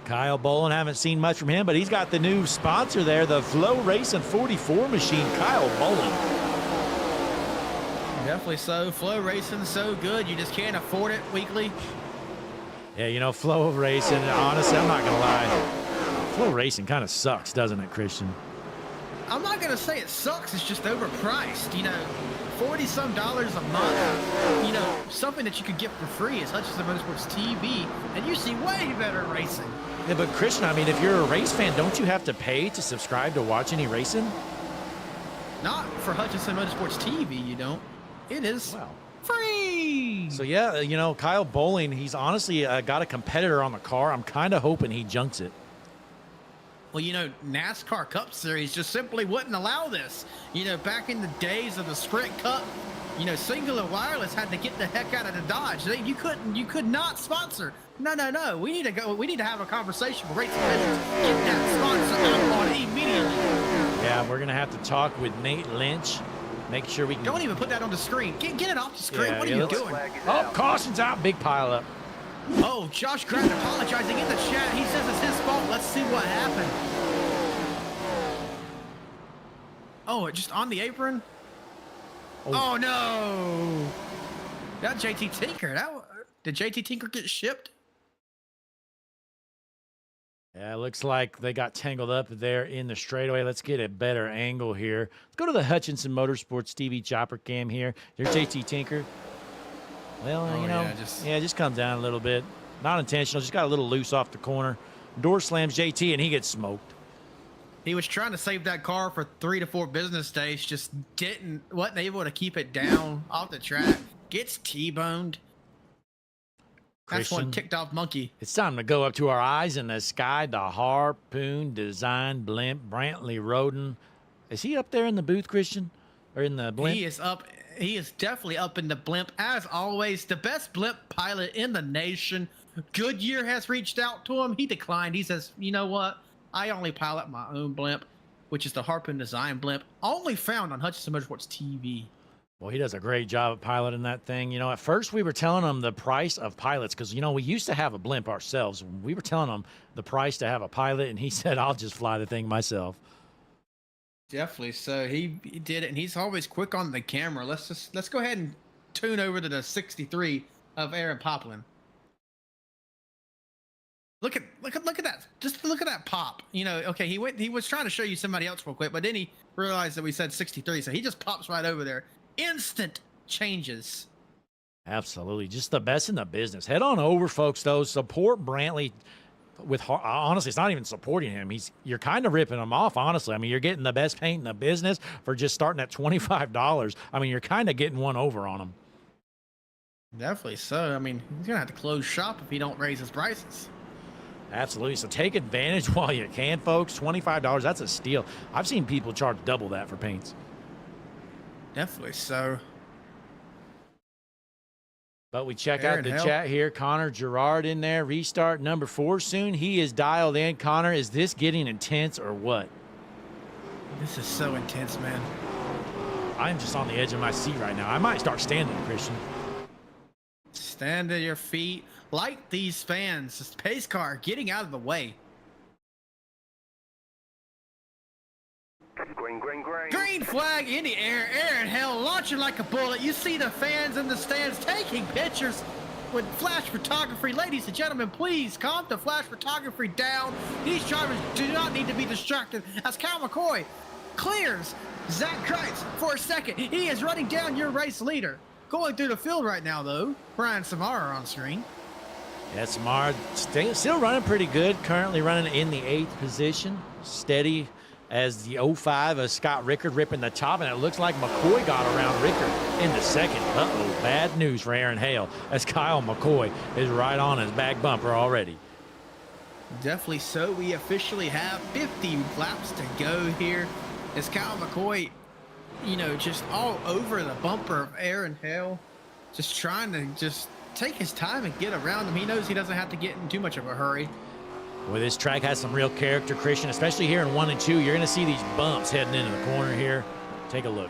S1: Kyle Bolin, haven't seen much from him, but he's got the new sponsor there, the Flow Racing 44 machine, Kyle Bolin.
S2: Definitely so. Flow Racing so good, you just can't afford it weekly.
S1: Yeah, you know, Flow Racing, honestly, I'm not going to lie. Flow Racing kind of sucks, doesn't it, Christian?
S2: I'm not going to say it sucks. It's just overpriced. You know, $40-some a month. You know, something that you could get for free is Hutchinson Motorsports TV, and you see way better racing.
S1: Yeah, but Christian, I mean, if you're a race fan, don't you have to pay to subscribe to watch any racing?
S2: Not for Hutchinson Motorsports TV, you don't. It is free.
S1: So, yeah, you know, Kyle Bolin, he's honestly got a competitor on the car. I'm kind of hoping he junks it.
S2: Well, you know, NASCAR Cup Series just simply wouldn't allow this. You know, back in the days of the Sprint Cup, you know, Singular Wireless had to get the heck out of the Dodge. You could not sponsor. No. We need to go. We need to have a conversation with Race Officials. Get that sponsor out on it immediately.
S1: Yeah, we're going to have to talk with Nate Lynch. Make sure we can.
S2: Don't even put that on the screen. Get it off the screen.
S1: Yeah,
S2: what are you doing?
S1: Oh, caution's out. Big pile up.
S2: Oh, Josh Grant apologizing in the chat. He says it's his fault. Let's see what happened. Oh, just on the apron? Oh, no. That JT Tinker. Did JT Tinker get shipped?
S1: Yeah, it looks like they got tangled up there in the straightaway. Let's get a better angle here. Let's go to the Hutchinson Motorsports TV chopper cam here. There's JT Tinker. Well, you know, yeah, just comes down a little bit. Not intentional, just got a little loose off the corner. Door slams JT, and he gets smoked.
S2: He was trying to save that car for 3 to 4 business days, just wasn't able to keep it down off the track. Gets T-boned. That's one ticked off monkey.
S1: It's time to go up to our eyes in the sky. The Harpoon Design Blimp, Brantley Roden. Is he up there in the booth, Christian? Or in the blimp?
S2: He is up. He is definitely up in the blimp. As always, the best blimp pilot in the nation. Goodyear has reached out to him. He declined. He says, you know what? I only pilot my own blimp, which is the Harpoon Design Blimp, only found on Hutchinson Motorsports TV.
S1: Well, he does a great job of piloting that thing. You know, at first we were telling him the price of pilots because, you know, we used to have a blimp ourselves. We were telling him the price to have a pilot, and he said, I'll just fly the thing myself.
S2: Definitely. So he did it, and he's always quick on the camera. Let's go ahead and tune over to the 63 of Aaron Poplin. Look at that. Just look at that pop. You know, okay, he was trying to show you somebody else real quick, but then he realized that we said 63, so he just pops right over there. Instant changes.
S1: Absolutely. Just the best in the business. Head on over, folks, though. Support Brantley with, honestly, it's not even supporting him. You're kind of ripping him off, honestly. I mean, you're getting the best paint in the business for just starting at $25. I mean, you're kind of getting one over on him.
S2: Definitely so. I mean, he's going to have to close shop if he don't raise his prices.
S1: Absolutely. So take advantage while you can, folks. $25, that's a steal. I've seen people charge double that for paints.
S2: Definitely so.
S1: But we check
S2: Aaron
S1: out the
S2: Hill.
S1: chat here. Connor Gerard in there. Restart number 4 soon. He is dialed in. Connor, is this getting intense or what?
S2: This is so intense, man.
S1: I'm just on the edge of my seat right now. I might start standing, Christian.
S2: Stand to your feet. Like these fans. This pace car getting out of the way.
S5: Green, green, green.
S2: Green flag in the air. Aaron Hill launching like a bullet. You see the fans in the stands taking pictures with flash photography. Ladies and gentlemen, please calm the flash photography down. These drivers do not need to be distracted as Cal McCoy clears Zach Kreitz for a second. He is running down your race leader. Going through the field right now, though, Brian Samara on screen.
S1: Yeah, Samar still running pretty good. Currently running in the 8th position. Steady as the 05 of Scott Rickard ripping the top, and it looks like McCoy got around Rickard in the second. Uh-oh, bad news for Aaron Hale as Kyle McCoy is right on his back bumper already.
S2: Definitely so. We officially have 50 laps to go here as Kyle McCoy, you know, just all over the bumper of Aaron Hale, just trying to just take his time and get around him. He knows he doesn't have to get in too much of a hurry.
S1: Boy, this track has some real character, Christian, especially here in 1 and 2. You're going to see these bumps heading into the corner here. Take a look.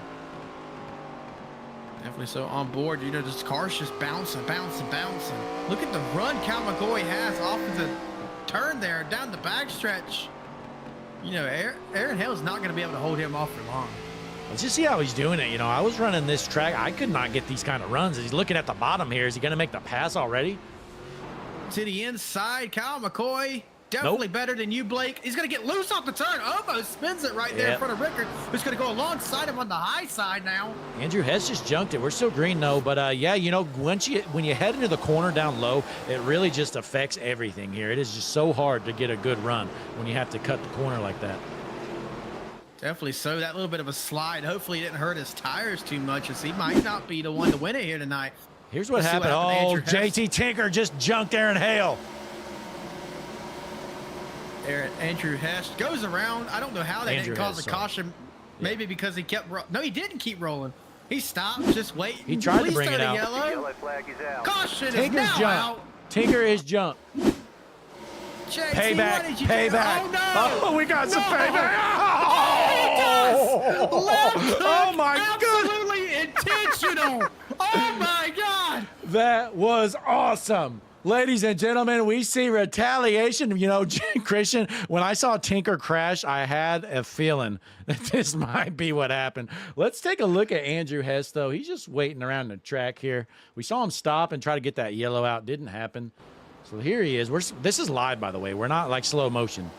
S2: Definitely so on board. You know, this car's just bouncing, bouncing, bouncing. Look at the run Cal McCoy has off of the turn there down the backstretch. You know, Aaron Hale is not going to be able to hold him off for long.
S1: Let's just see how he's doing it. You know, I was running this track. I could not get these kind of runs. He's looking at the bottom here. Is he going to make the pass already?
S2: To the inside, Kyle McCoy. Definitely better than you, Blake. He's going to get loose off the turn. Almost spins it right there in front of Rickard, who's going to go alongside him on the high side now.
S1: Andrew Hess just junked it. We're still green, though. But, yeah, you know, when you head into the corner down low, it really just affects everything here. It is just so hard to get a good run when you have to cut the corner like that.
S2: Definitely so. That little bit of a slide. Hopefully it didn't hurt his tires too much, as he might not be the one to win it here tonight.
S1: Here's what happened. Oh, JT Tinker just junked Aaron Hale.
S2: Andrew Hess goes around. I don't know how they didn't cause a caution. Maybe because he kept no, he didn't keep rolling. He stopped, just waiting.
S1: He tried to bring it out.
S5: Yellow flag is out.
S2: Caution is now out.
S1: Tinker is jumped.
S2: JT,
S1: payback, payback.
S2: Oh, no.
S1: Oh, we got some payback.
S2: Oh
S1: my God.
S2: Absolutely intentional. Oh my God.
S1: That was awesome. Ladies and gentlemen, we see retaliation. You know, Christian, when I saw Tinker crash, I had a feeling that this might be what happened. Let's take a look at Andrew Hess, though. He's just waiting around the track here. We saw him stop and try to get that yellow out. Didn't happen. So here he is. This is live, by the way. We're not like slow motion.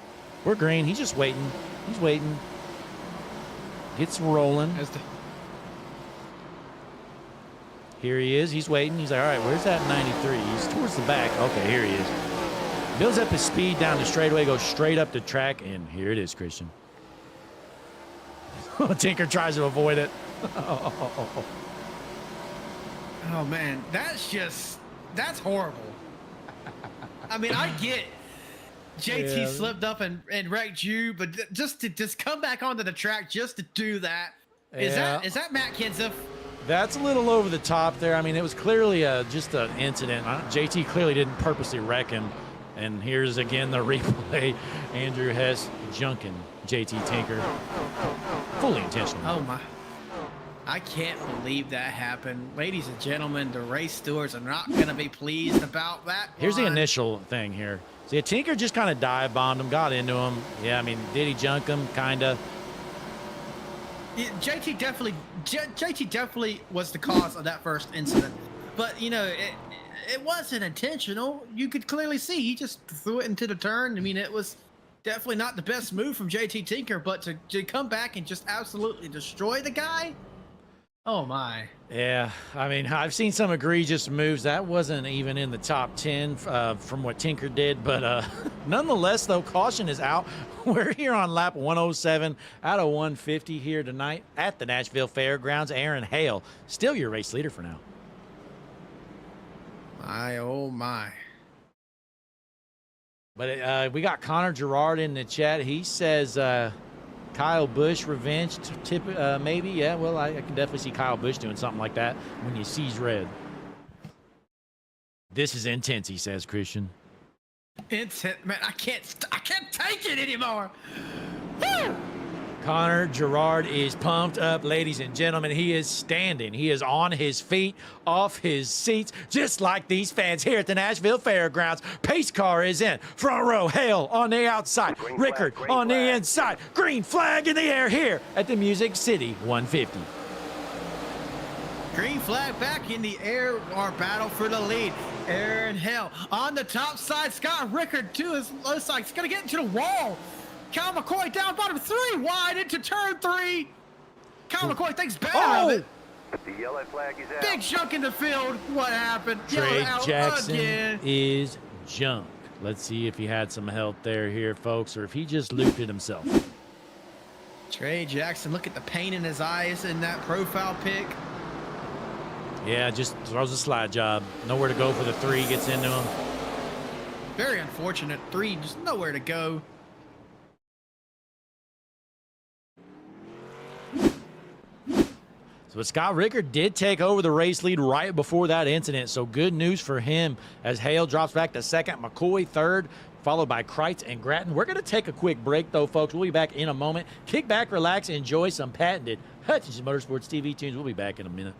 S1: We're green. He's just waiting. He's waiting. Gets rolling. Here he is. He's waiting. He's like, all right, where's that 93? He's towards the back. Okay, here he is. Builds up his speed down the straightaway, goes straight up the track, and here it is, Christian. Tinker tries to avoid it.
S2: Oh, man. That's horrible. I mean, I get JT slipped up and wrecked you, but just to come back onto the track just to do that. Is that Matt Kenseth?
S1: That's a little over the top there. I mean, it was clearly just an incident. JT clearly didn't purposely wreck him. And here's again the replay. Andrew Hess junking JT Tinker. Fully intentional.
S2: Oh, my. I can't believe that happened. Ladies and gentlemen, the race stewards are not going to be pleased about that.
S1: Here's the initial thing here. See, Tinker just kind of dive bombed him, got into him. Yeah, I mean, did he junk him? Kind of.
S2: Yeah, JT definitely was the cause of that first incident. But, you know, it wasn't intentional. You could clearly see he just threw it into the turn. I mean, it was definitely not the best move from JT Tinker, but to come back and just absolutely destroy the guy? Oh, my.
S1: Yeah, I mean, I've seen some egregious moves. That wasn't even in the top 10 from what Tinker did. But nonetheless, though, caution is out. We're here on lap 107 out of 150 here tonight at the Nashville Fairgrounds. Aaron Hale, still your race leader for now.
S2: My, oh, my.
S1: But we got Connor Gerard in the chat. He says Kyle Busch revenge, maybe. Yeah, well, I can definitely see Kyle Busch doing something like that when he sees red. This is intense, he says, Christian.
S2: Intense, man. I can't take it anymore. Woo!
S1: Connor Gerard is pumped up, ladies and gentlemen. He is standing. He is on his feet, off his seats, just like these fans here at the Nashville Fairgrounds. Pace car is in. Front row, Hale on the outside.
S5: Green
S1: Rickard
S5: flag,
S1: on the
S5: flag.
S1: inside. Green flag in the air here at the Music City 150.
S2: Green flag back in the air. Our battle for the lead. Aaron Hale on the top side. Scott Rickard to his low side. He's going to get into the wall. Cal McCoy down bottom, 3 wide into turn 3. Cal McCoy thinks better of it.
S5: The yellow flag is out.
S2: Big chunk in the field. What happened?
S1: Trey
S2: Yellow out
S1: Jackson
S2: again.
S1: is junk. Let's see if he had some help there here, folks, or if he just looped it himself.
S2: Trey Jackson, look at the pain in his eyes in that profile pic.
S1: Yeah, just throws a slide job. Nowhere to go for the 3, gets into him.
S2: Very unfortunate. 3, just nowhere to go.
S1: But Scott Rickard did take over the race lead right before that incident, so good news for him as Hale drops back to second, McCoy third, followed by Kreitz and Grattan. We're going to take a quick break, though, folks. We'll be back in a moment. Kick back, relax, enjoy some patented Hutchinson Motorsports TV tunes. We'll be back in a minute.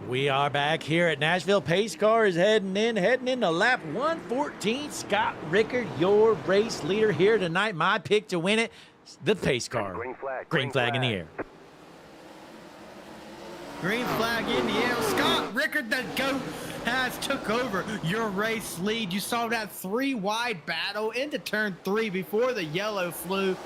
S1: We are back here at Nashville. Pace car is heading into lap 114. Scott Rickard, your race leader here tonight. My pick to win it, the pace car.
S5: Green flag
S1: in the air.
S2: Green flag in the air. Scott Rickard, the GOAT, has took over your race lead. You saw that 3 wide battle into turn 3 before the yellow flew.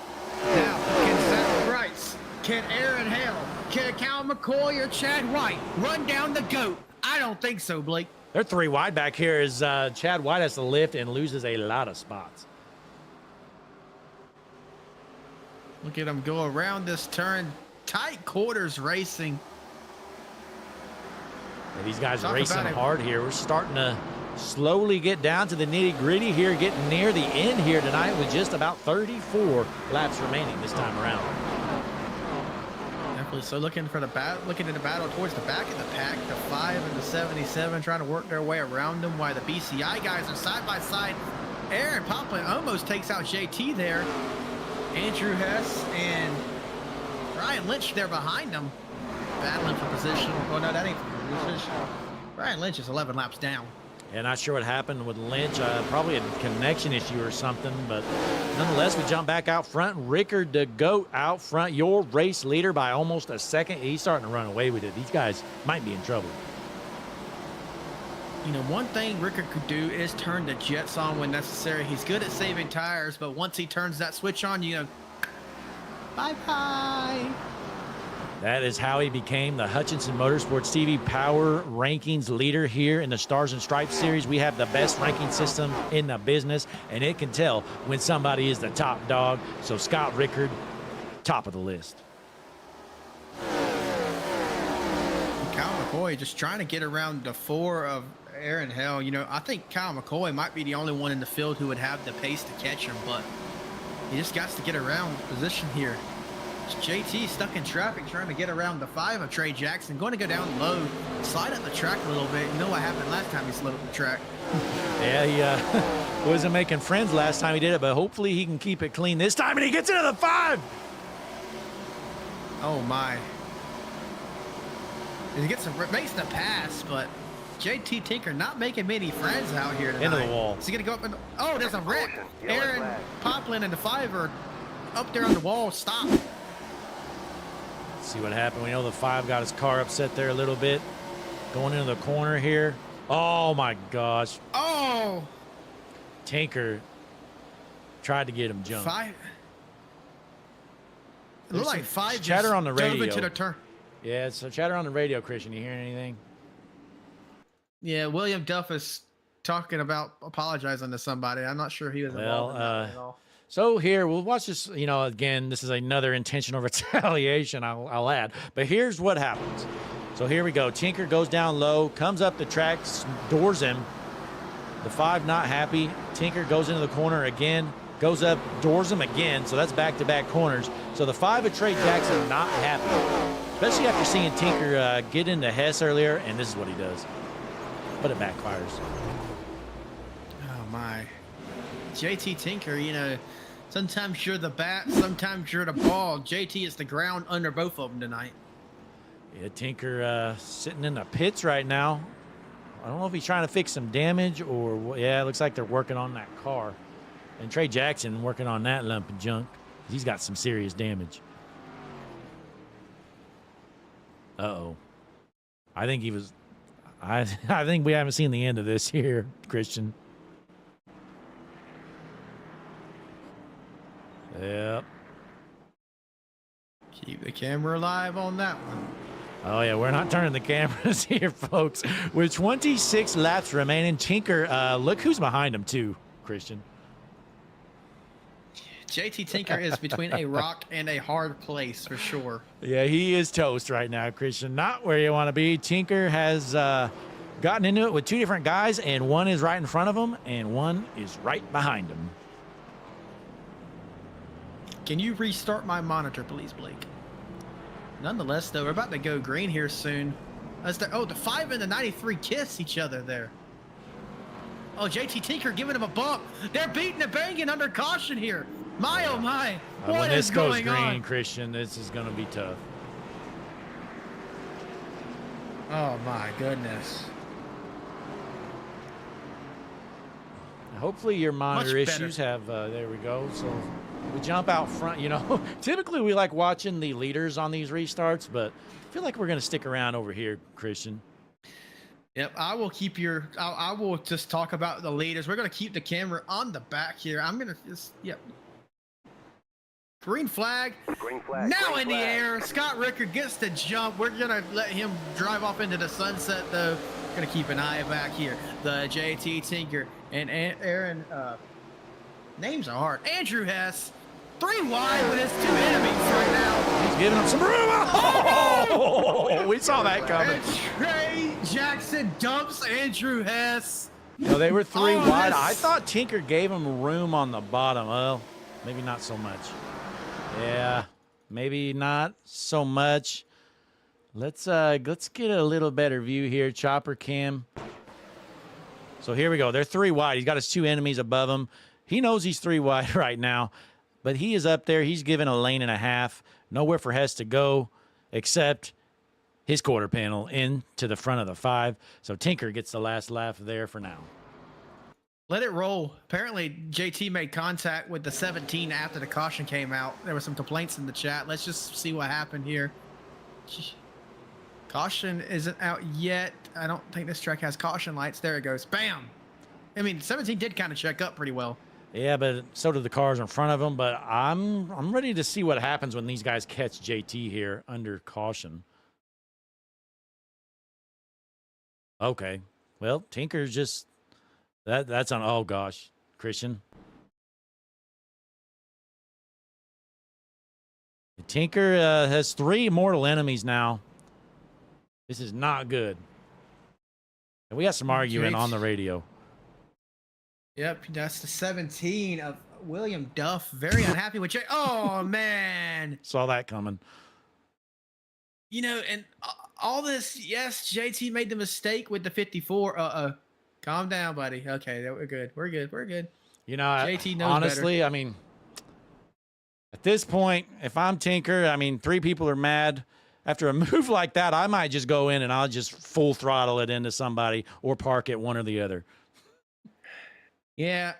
S2: Now, can Zach Bryce, can Aaron Hale, can Cal McCoy or Chad White run down the GOAT? I don't think so, Blake.
S1: They're 3 wide back here as Chad White has to lift and loses a lot of spots.
S2: Look at him go around this turn. Tight quarters racing.
S1: And these guys
S2: Talk
S1: racing
S2: about it.
S1: hard here. We're starting to slowly get down to the nitty-gritty here, getting near the end here tonight with just about 34 laps remaining this time around.
S2: Definitely. So looking at the battle towards the back of the pack, the 5 and the 77 trying to work their way around them while the BCI guys are side by side. Aaron Poplin almost takes out JT there. Andrew Hess and Ryan Lynch there behind them, battling for position. Oh no, that ain't for position. Ryan Lynch is 11 laps down.
S1: Yeah, not sure what happened with Lynch. Probably a connection issue or something, but nonetheless, we jump back out front. Rickard the GOAT out front, your race leader by almost a second. He's starting to run away with it. These guys might be in trouble.
S2: You know, one thing Rickard could do is turn the jets on when necessary. He's good at saving tires, but once he turns that switch on, you know, bye-bye.
S1: That is how he became the Hutchinson Motorsports TV Power Rankings leader here in the Stars and Stripes series. We have the best ranking system in the business, and it can tell when somebody is the top dog. So Scott Rickard, top of the list.
S2: Kyle McCoy just trying to get around the 4 of Aaron Hell. You know, I think Kyle McCoy might be the only one in the field who would have the pace to catch him, but he just got to get around position here. JT stuck in traffic trying to get around the 5 of Trey Jackson. Going to go down low, slide up the track a little bit. You know what happened last time he slid up the track?
S1: Yeah, he wasn't making friends last time he did it, but hopefully he can keep it clean this time, and he gets into the 5.
S2: Oh, my. He makes the pass, but JT Tinker not making many friends out here tonight.
S1: Into the wall.
S2: Is he going to go up? Oh, there's a wreck. Aaron Poplin and the 5 are up there on the wall. Stop.
S1: See what happened. We know the 5 got his car upset there a little bit. Going into the corner here. Oh, my gosh.
S2: Oh!
S1: Tinker tried to get him jumped.
S2: 5. It looked like 5
S1: chatter
S2: just
S1: on the
S2: dove
S1: radio.
S2: into the turn.
S1: Yeah, so chatter on the radio, Christian. You hearing anything?
S2: Yeah, William Duff is talking about apologizing to somebody. I'm not sure he was involved in that at all.
S1: So here, we'll watch this, you know, again, this is another intentional retaliation, I'll add. But here's what happens. So here we go. Tinker goes down low, comes up the track, doors him. The 5 not happy. Tinker goes into the corner again, goes up, doors him again. So that's back-to-back corners. So the 5 of Trey Jackson not happy, especially after seeing Tinker get into Hess earlier, and this is what he does. But it backfires.
S2: Oh, my. JT Tinker, you know, sometimes you're the bat, sometimes you're the ball. JT is the ground under both of them tonight.
S1: Yeah, Tinker sitting in the pits right now. I don't know if he's trying to fix some damage or, yeah, it looks like they're working on that car. And Trey Jackson working on that lump of junk. He's got some serious damage. Uh-oh. I think he was, I think we haven't seen the end of this here, Christian. Yep.
S2: Keep the camera alive on that one.
S1: Oh, yeah, we're not turning the cameras here, folks. With 26 laps remaining, Tinker, look who's behind him, too, Christian.
S2: JT Tinker is between a rock and a hard place, for sure.
S1: Yeah, he is toast right now, Christian. Not where you want to be. Tinker has gotten into it with 2 different guys, and one is right in front of him, and one is right behind him.
S2: Can you restart my monitor, please, Blake? Nonetheless, though, we're about to go green here soon. The 5 and the 93 kiss each other there. Oh, JT Tinker giving him a bump. They're beating and banging under caution here. My, oh, my.
S1: When this goes green,
S2: on?
S1: Christian, this is going to be tough.
S2: Oh, my goodness.
S1: Hopefully your monitor
S2: Much better.
S1: issues have, there we go. So we jump out front, you know. Typically we like watching the leaders on these restarts, but I feel like we're going to stick around over here, Christian.
S2: Yep, I will keep I will just talk about the leaders. We're going to keep the camera on the back here. I'm going to just, yep. Green flag.
S5: Green flag.
S2: Now
S5: green
S2: in the
S5: flag.
S2: air. Scott Rickard gets the jump. We're going to let him drive off into the sunset, though. Going to keep an eye back here. The JT Tinker and Aaron, names are hard. Andrew Hess, 3 wide with his 2 enemies right now.
S1: He's giving him some room. Oh, we saw that coming.
S2: And Trey Jackson dumps Andrew Hess.
S1: No, they were 3
S2: Oh,
S1: wide.
S2: this-
S1: I thought Tinker gave him room on the bottom. Well, maybe not so much. Yeah, maybe not so much. Let's get a little better view here. Chopper cam. So here we go. They're 3 wide. He's got his 2 enemies above him. He knows he's 3 wide right now, but he is up there. He's given a lane and a half. Nowhere for Hess to go except his quarter panel into the front of the 5. So Tinker gets the last lap there for now.
S2: Let it roll. Apparently, JT made contact with the 17 after the caution came out. There were some complaints in the chat. Let's just see what happened here. Caution isn't out yet. I don't think this track has caution lights. There it goes. Bam! I mean, 17 did kind of check up pretty well.
S1: Yeah, but so do the cars in front of them. But I'm ready to see what happens when these guys catch JT here under caution. Okay. Well, Tinker's just that's on. Oh gosh, Christian. Tinker has 3 mortal enemies now. This is not good. And we got some arguing on the radio.
S2: Yep, that's the 17 of William Duff. Very unhappy with Jay. Oh, man.
S1: Saw that coming.
S2: You know, and all this, yes, JT made the mistake with the 54. Calm down, buddy. Okay, we're good. We're good. We're good.
S1: You know,
S2: JT knows
S1: honestly,
S2: better.
S1: I mean, at this point, if I'm Tinker, I mean, 3 people are mad. After a move like that, I might just go in and I'll just full throttle it into somebody or park it, one or the other.
S2: Yeah,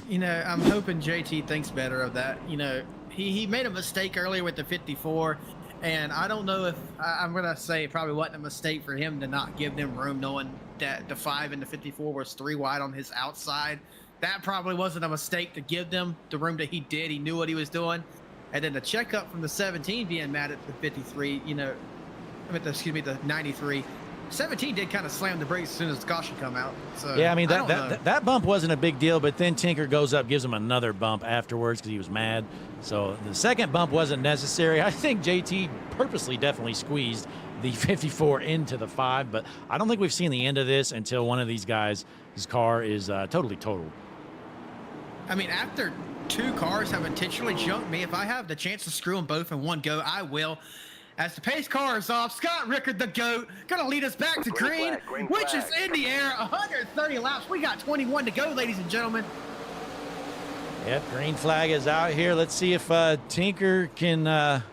S2: you know, I'm hoping JT thinks better of that. You know, he made a mistake earlier with the 54, and I don't know if I'm gonna say it probably wasn't a mistake for him to not give them room, knowing that the 5 and the 54 was 3 wide on his outside. That probably wasn't a mistake to give them the room that he did. He knew what he was doing, and then the checkup from the 17 being mad at the 53. You know, excuse me, the 93. 17 did kind of slam the brakes as soon as the caution come out. So
S1: yeah, I mean, that bump wasn't a big deal, but then Tinker goes up, gives him another bump afterwards because he was mad. So the second bump wasn't necessary. I think JT purposely definitely squeezed the 54 into the 5, but I don't think we've seen the end of this until one of these guys, his car is totally totaled.
S2: I mean, after 2 cars have intentionally jumped me, if I have the chance to screw them both in one go, I will. As the pace car is off, Scott Rickard, the GOAT, gonna lead us back to green, which is in the air. 130 laps. We got 21 to go, ladies and gentlemen.
S1: Yep, green flag is out here. Let's see if Tinker can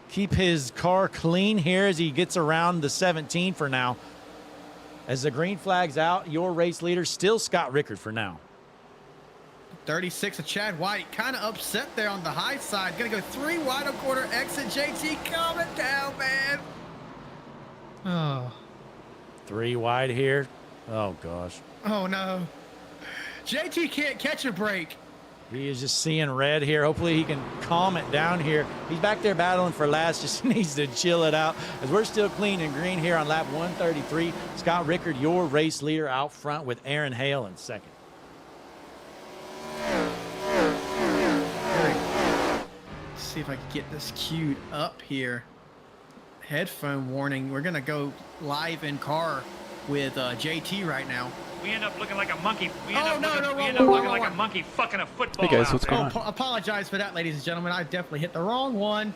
S1: keep his car clean here as he gets around the 17 for now. As the green flag's out, your race leader still Scott Rickard for now.
S2: 36 of Chad White, kind of upset there on the high side. Gonna go 3 wide of quarter exit. JT coming down, man. Oh.
S1: 3 wide here. Oh, gosh.
S2: Oh, no. JT can't catch a break.
S1: He is just seeing red here. Hopefully he can calm it down here. He's back there battling for last. Just needs to chill it out as we're still clean and green here on lap 133. Scott Rickard, your race leader, out front with Aaron Hale in second.
S2: See if I can get this queued up here. Headphone warning. We're gonna go live in car with JT right now.
S6: We end up looking like a monkey. We end
S2: Oh,
S6: up
S2: no,
S6: looking,
S2: no,
S6: looking
S2: wrong
S6: like
S2: one.
S6: a monkey fucking a football.
S7: Hey guys,
S6: out
S7: what's
S6: there.
S7: going on?
S2: Apologize for that, ladies and gentlemen. I definitely hit the wrong one.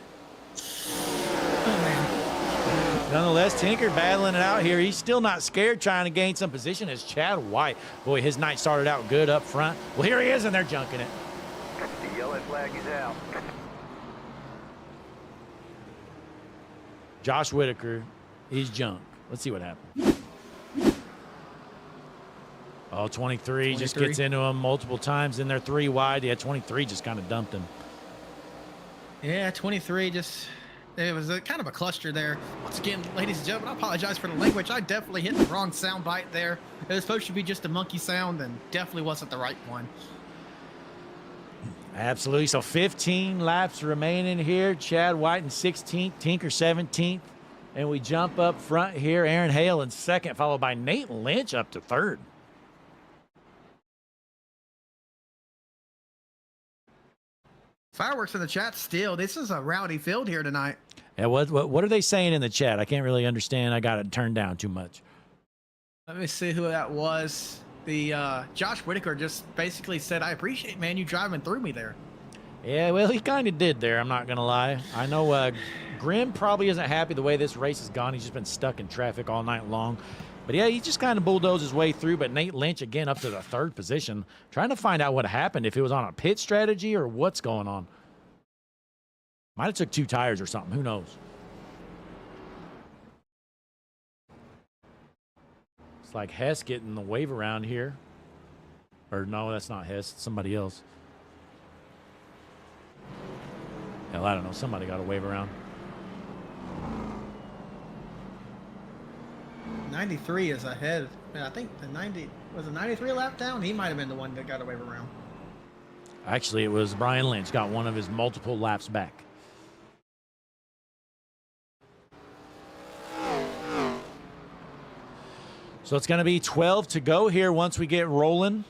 S2: Oh, man.
S1: Nonetheless, Tinker battling it out here. He's still not scared, trying to gain some position as Chad White. Boy, his night started out good up front. Well, here he is, and they're junking it.
S5: The yellow flag is out.
S1: Josh Whitaker, he's junked. Let's see what happens. Oh, 23 just gets into him multiple times. In there 3 wide. Yeah, 23 just kind of dumped him.
S2: Yeah, 23 just... It was kind of a cluster there. Once again, ladies and gentlemen, I apologize for the language. I definitely hit the wrong sound bite there. It was supposed to be just a monkey sound and definitely wasn't the right one.
S1: Absolutely. So 15 laps remaining here. Chad White in 16th, Tinker 17th. And we jump up front here. Aaron Hale in second, followed by Nate Lynch up to third.
S2: Fireworks in the chat still. This is a rowdy field here tonight.
S1: Yeah, what are they saying in the chat? I can't really understand. I got it turned down too much.
S2: Let me see who that was. The Josh Whitaker just basically said, I appreciate, man, you driving through me there.
S1: Yeah, well, he kind of did there. I'm not going to lie. I know Grimm probably isn't happy the way this race has gone. He's just been stuck in traffic all night long. But, yeah, he just kind of bulldozed his way through. But Nate Lynch, again, up to the third position, trying to find out what happened, if it was on a pit strategy or what's going on. Might have took 2 tires or something. Who knows? It's like Hess getting the wave around here. Or, no, that's not Hess. It's somebody else. Hell, I don't know. Somebody got a wave around.
S2: 93 is ahead. Man, I think the 90 was a 93 lap down. He might have been the one that got a wave around.
S1: Actually, it was Brian Lynch got one of his multiple laps back. So it's going to be 12 to go here once we get rolling.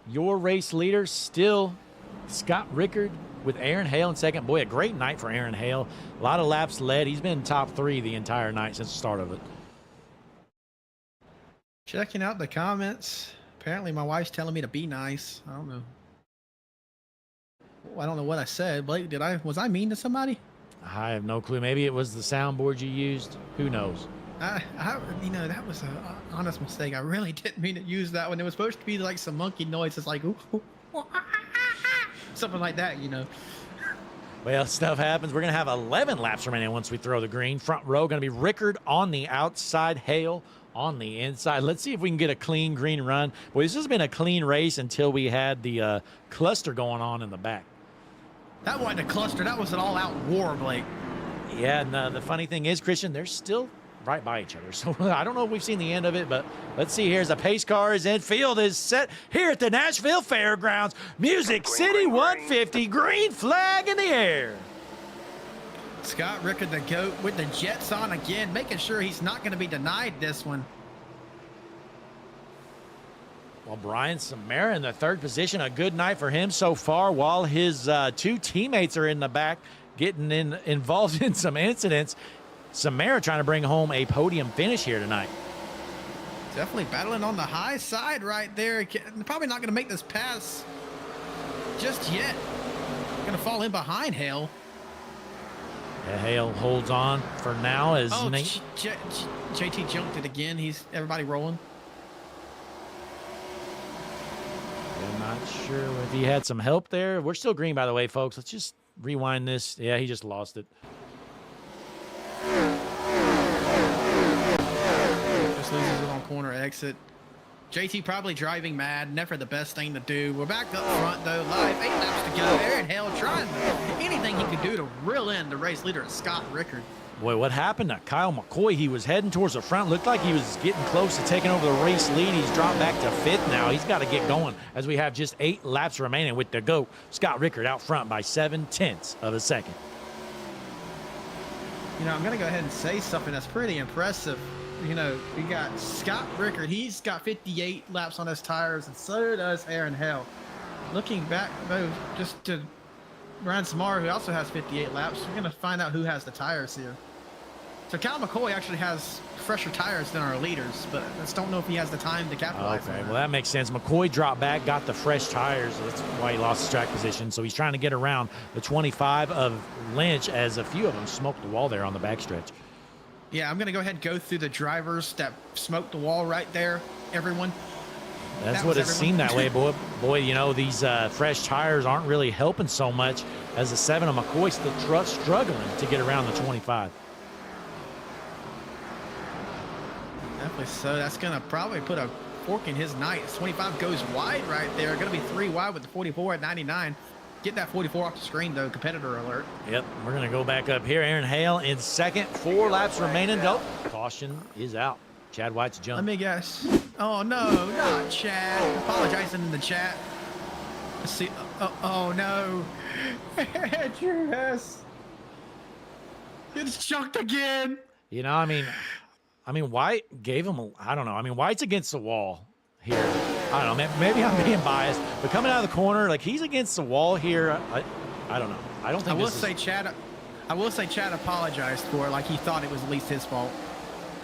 S1: Your race leader still Scott Rickard with Aaron Hale in second. Boy, a great night for Aaron Hale. A lot of laps led. He's been top 3 the entire night since the start of it.
S2: Checking out the comments. Apparently my wife's telling me to be nice. I don't know. I don't know what I said. Blake, was I mean to somebody?
S1: I have no clue. Maybe it was the soundboard you used. Who knows?
S2: You know, that was an honest mistake. I really didn't mean to use that one. It was supposed to be like some monkey noise. It's like, ooh, ooh, ooh, something like that, you know.
S1: Well, stuff happens. We're going to have 11 laps remaining once we throw the green. Front row going to be Rickard on the outside, Hale on the inside. Let's see if we can get a clean green run. Boy, this has been a clean race until we had the cluster going on in the back.
S2: That wasn't a cluster. That was an all-out war, Blake.
S1: Yeah, and the funny thing is, Christian, they're still right by each other. So I don't know if we've seen the end of it, but let's see here as the pace car is in. Field is set here at the Nashville Fairgrounds. Music City 150, green flag in the air.
S2: Scott Rickard, the GOAT, with the jets on again, making sure he's not going to be denied this one.
S1: Well, Brian Samara in the 3rd position. A good night for him so far, while his 2 teammates are in the back getting involved in some incidents. Samara trying to bring home a podium finish here tonight.
S2: Definitely battling on the high side right there. Probably not going to make this pass just yet. Going to fall in behind Hale.
S1: Yeah, Hale holds on for now as
S2: JT jumped it again. Everybody rolling.
S1: I'm not sure if he had some help there. We're still green, by the way, folks. Let's just rewind this. Yeah, he just lost it.
S2: Just loses it on corner exit. JT probably driving mad. Never the best thing to do. We're back up front, though. Live 8 laps to go. Aaron Hale trying anything he could do to reel in the race leader, Scott Rickard.
S1: Boy, what happened to Kyle McCoy? He was heading towards the front. Looked like he was getting close to taking over the race lead. He's dropped back to 5th now. He's got to get going as we have just 8 laps remaining with the GOAT. Scott Rickard out front by 7/10 of a second.
S2: You know, I'm going to go ahead and say something that's pretty impressive. You know, we got Scott Rickard. He's got 58 laps on his tires, and so does Aaron Hale. Looking back, though, just to Ryan Samara, who also has 58 laps, we're going to find out who has the tires here. So Kyle McCoy actually has fresher tires than our leaders, but I just don't know if he has the time to capitalize on that.
S1: Well, that makes sense. McCoy dropped back, got the fresh tires. That's why he lost his track position. So he's trying to get around the 25 of Lynch, as a few of them smoked the wall there on the backstretch.
S2: Yeah, I'm going to go ahead and go through the drivers that smoked the wall right there, everyone.
S1: That's what it seemed that way, boy. Boy, you know, these fresh tires aren't really helping so much, as the 7 of McCoy still struggling to get around the 25.
S2: Definitely so. That's going to probably put a fork in his night. 25 goes wide right there. Going to be 3 wide with the 44 at 99. Get that 44 off the screen, though. Competitor alert.
S1: Yep, we're going to go back up here. Aaron Hale in second. 4 laps remaining. Nope. Caution is out. Chad White's jump.
S2: Let me guess. Oh, no, not Chad. Apologizing in the chat. Let's see. Oh no. Yes. It's chucked again.
S1: You know, I mean, White gave him I don't know. I mean, White's against the wall here. I don't know. Maybe I'm being biased, but coming out of the corner, like, he's against the wall here. I don't know. I don't think. I will
S2: say Chad apologized for it, like he thought it was at least his fault.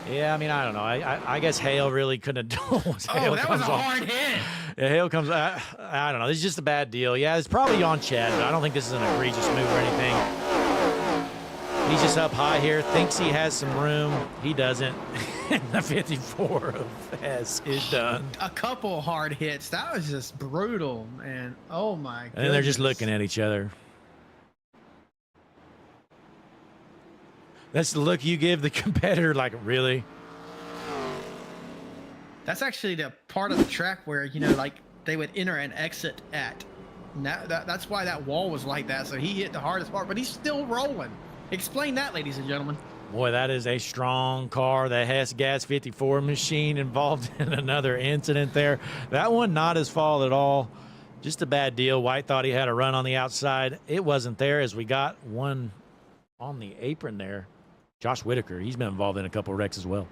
S1: Yeah, I mean, I don't know. I guess Hale really couldn't have done.
S2: Oh, that was a hard hit.
S1: Yeah, Hale comes. I don't know. This is just a bad deal. Yeah, it's probably on Chad, but I don't think this is an egregious move or anything. He's just up high here, thinks he has some room. He doesn't. And the 54 of S is done.
S2: A couple hard hits. That was just brutal, man. Oh, my goodness.
S1: And they're just looking at each other. That's the look you give the competitor, like, really?
S2: That's actually the part of the track where, you know, like, they would enter and exit at. That's why that wall was like that. So he hit the hardest part, but he's still rolling. Explain that, ladies and gentlemen.
S1: Boy, that is a strong car. That has gas 54 machine involved in another incident there. That one not his fault at all. Just a bad deal. White thought he had a run on the outside. It wasn't there as we got one on the apron there. Josh Whitaker, he's been involved in a couple of wrecks as well.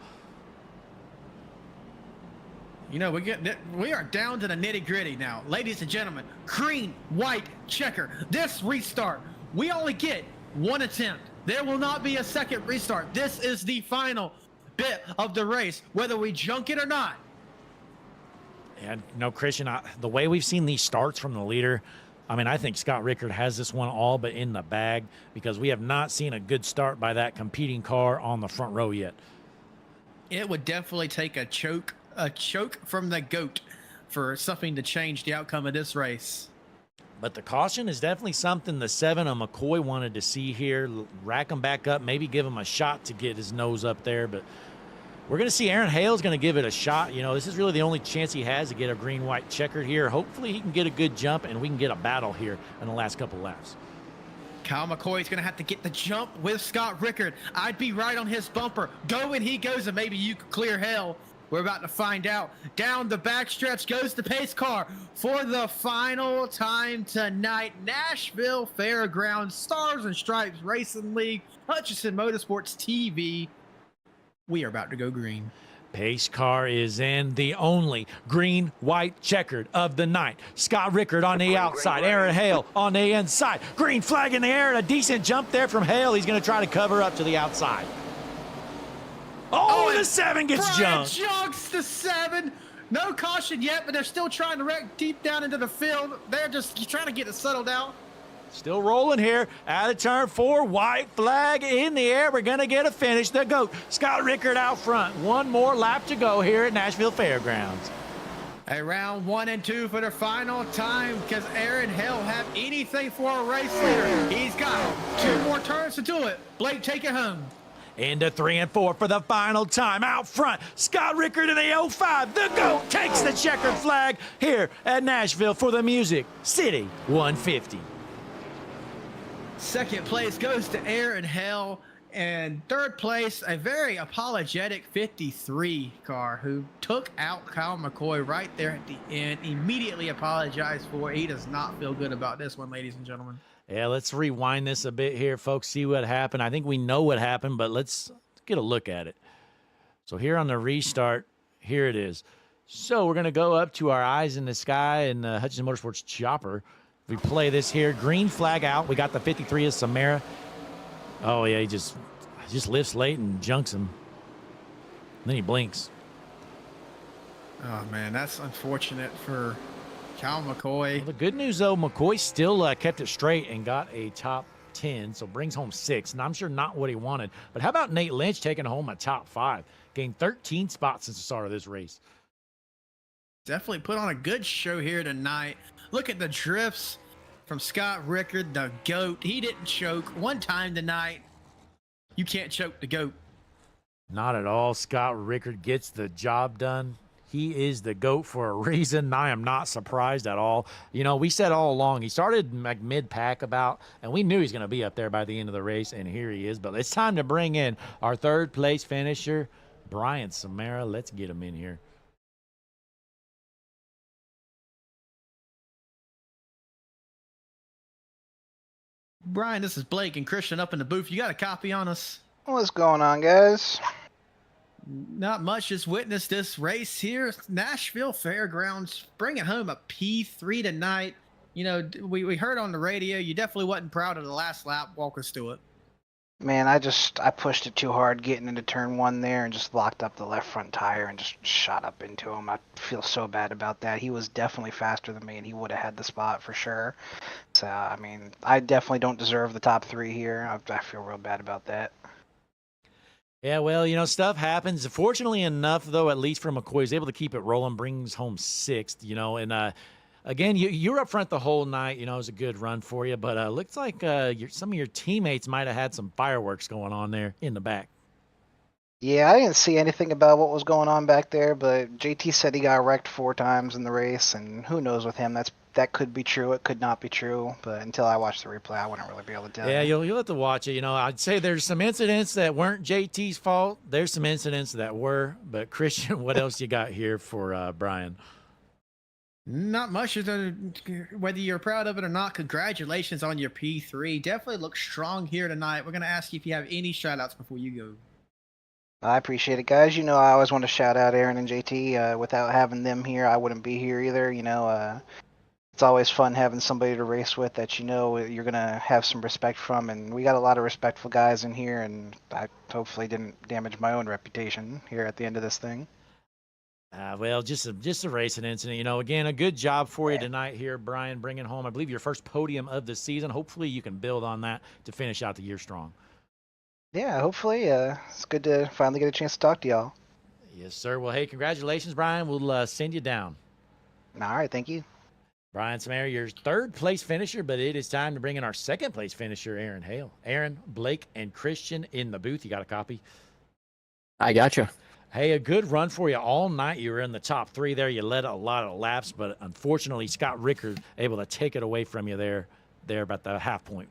S2: You know, we are down to the nitty-gritty now. Ladies and gentlemen, green, white, checker. This restart, we only get one attempt. There will not be a second restart. This is the final bit of the race, whether we junk it or not.
S1: And no, Christian, the way we've seen these starts from the leader, I mean, I think Scott Rickard has this one all but in the bag because we have not seen a good start by that competing car on the front row yet.
S2: It would definitely take a choke from the GOAT for something to change the outcome of this race.
S1: But the caution is definitely something the 7 of McCoy wanted to see here. Rack him back up, maybe give him a shot to get his nose up there. But we're going to see Aaron Hale's going to give it a shot. You know, this is really the only chance he has to get a green-white checkered here. Hopefully he can get a good jump and we can get a battle here in the last couple laps.
S2: Kyle McCoy's going to have to get the jump with Scott Rickard. I'd be right on his bumper. Go when he goes and maybe you could clear Hale. We're about to find out. Down the backstretch goes the pace car for the final time tonight. Nashville Fairgrounds, Stars and Stripes Racing League, Hutchison Motorsports TV. We are about to go green.
S1: Pace car is in, the only green, white checkered of the night. Scott Rickard on the outside, Aaron Hale on the inside. Green flag in the air and a decent jump there from Hale. He's going to try to cover up to the outside. Oh, the 7 gets jumped.
S2: Junks the 7. No caution yet, but they're still trying to wreck deep down into the field. They're just trying to get it settled out.
S1: Still rolling here. Out of turn 4, white flag in the air. We're going to get a finish. The GOAT, Scott Rickard out front. One more lap to go here at Nashville Fairgrounds.
S2: Round 1 and 2 for the final time because Aaron Hale have anything for a race leader. He's got 2 more turns to do it. Blake, take it home.
S1: Into 3 and 4 for the final time. Out front, Scott Rickard in the 05. The GOAT takes the checkered flag here at Nashville for the Music City 150.
S2: Second place goes to Aaron Hale. And third place, a very apologetic 53 car who took out Kyle McCoy right there at the end. Immediately apologized for it. He does not feel good about this one, ladies and gentlemen.
S1: Yeah, let's rewind this a bit here, folks, see what happened. I think we know what happened, but let's get a look at it. So here on the restart, here it is. So we're going to go up to our eyes in the sky in the Hutchison Motorsports chopper. We play this here. Green flag out. We got the 53 of Samara. Oh, yeah, he just lifts late and junks him. Then he blinks.
S2: Oh, man, that's unfortunate for Kyle McCoy.
S1: Well, the good news, though, McCoy still kept it straight and got a top 10, so brings home 6. And I'm sure not what he wanted. But how about Nate Lynch taking home a top 5? Gained 13 spots since the start of this race.
S2: Definitely put on a good show here tonight. Look at the drifts from Scott Rickard, the GOAT. He didn't choke one time tonight. You can't choke the GOAT.
S1: Not at all. Scott Rickard gets the job done. He is the GOAT for a reason. I am not surprised at all. You know, we said all along, he started like mid-pack about, and we knew he's going to be up there by the end of the race, and here he is. But it's time to bring in our third-place finisher, Brian Samara. Let's get him in here.
S2: Brian, this is Blake and Christian up in the booth. You got a copy on us?
S7: What's going on, guys?
S2: Not much. Just witnessed this race here. Nashville Fairgrounds bringing home a P3 tonight. You know, we heard on the radio you definitely wasn't proud of the last lap. Walk us through it.
S7: Man, I pushed it too hard getting into turn 1 there and just locked up the left front tire and just shot up into him. I feel so bad about that. He was definitely faster than me and he would have had the spot for sure. So, I mean, I definitely don't deserve the top 3 here. I feel real bad about that.
S1: Yeah, well, you know, stuff happens. Fortunately enough, though, at least for McCoy, he's able to keep it rolling, brings home 6th, you know. And, again, you're up front the whole night. You know, it was a good run for you. But looks like some of your teammates might have had some fireworks going on there in the back.
S7: Yeah, I didn't see anything about what was going on back there, but JT said he got wrecked 4 times in the race, and who knows with him. That could be true. It could not be true. But until I watch the replay, I wouldn't really be able to tell.
S1: Yeah,
S7: you.
S1: you'll have to watch it. You know, I'd say there's some incidents that weren't JT's fault. There's some incidents that were. But Christian, what else you got here for Brian?
S2: Not much. Whether you're proud of it or not, congratulations on your P3. Definitely look strong here tonight. We're going to ask you if you have any shout outs before you go.
S7: I appreciate it, guys. You know, I always want to shout out Aaron and JT. Without having them here, I wouldn't be here either. You know, it's always fun having somebody to race with that you know you're going to have some respect from. And we got a lot of respectful guys in here, and I hopefully didn't damage my own reputation here at the end of this thing.
S1: Well, just a racing incident. You know, again, a good job for you tonight here, Brian, bringing home, I believe, your first podium of the season. Hopefully you can build on that to finish out the year strong.
S7: Yeah, hopefully. It's good to finally get a chance to talk to y'all.
S1: Yes, sir. Well, hey, congratulations, Brian. We'll send you down.
S7: All right, thank you.
S1: Brian Samara, your third place finisher, but it is time to bring in our second place finisher, Aaron Hale. Aaron, Blake, and Christian in the booth. You got a copy?
S8: I gotcha.
S1: Hey, a good run for you all night. You were in the top three there. You led a lot of laps, but unfortunately, Scott Rickard able to take it away from you there about the half point.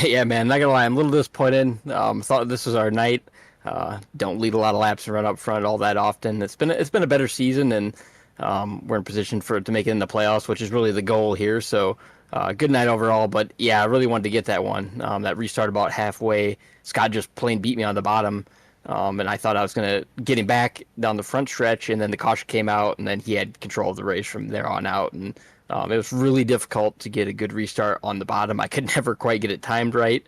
S8: Yeah, man, not gonna lie, I'm a little disappointed. Thought this was our night. Don't lead a lot of laps and run up front all that often. It's been a better season, and we're in position to make it in the playoffs, which is really the goal here. So, good night overall. But yeah, I really wanted to get that one. That restart about halfway. Scott just plain beat me on the bottom. And I thought I was going to get him back down the front stretch, and then the caution came out, and then he had control of the race from there on out. And it was really difficult to get a good restart on the bottom. I could never quite get it timed right.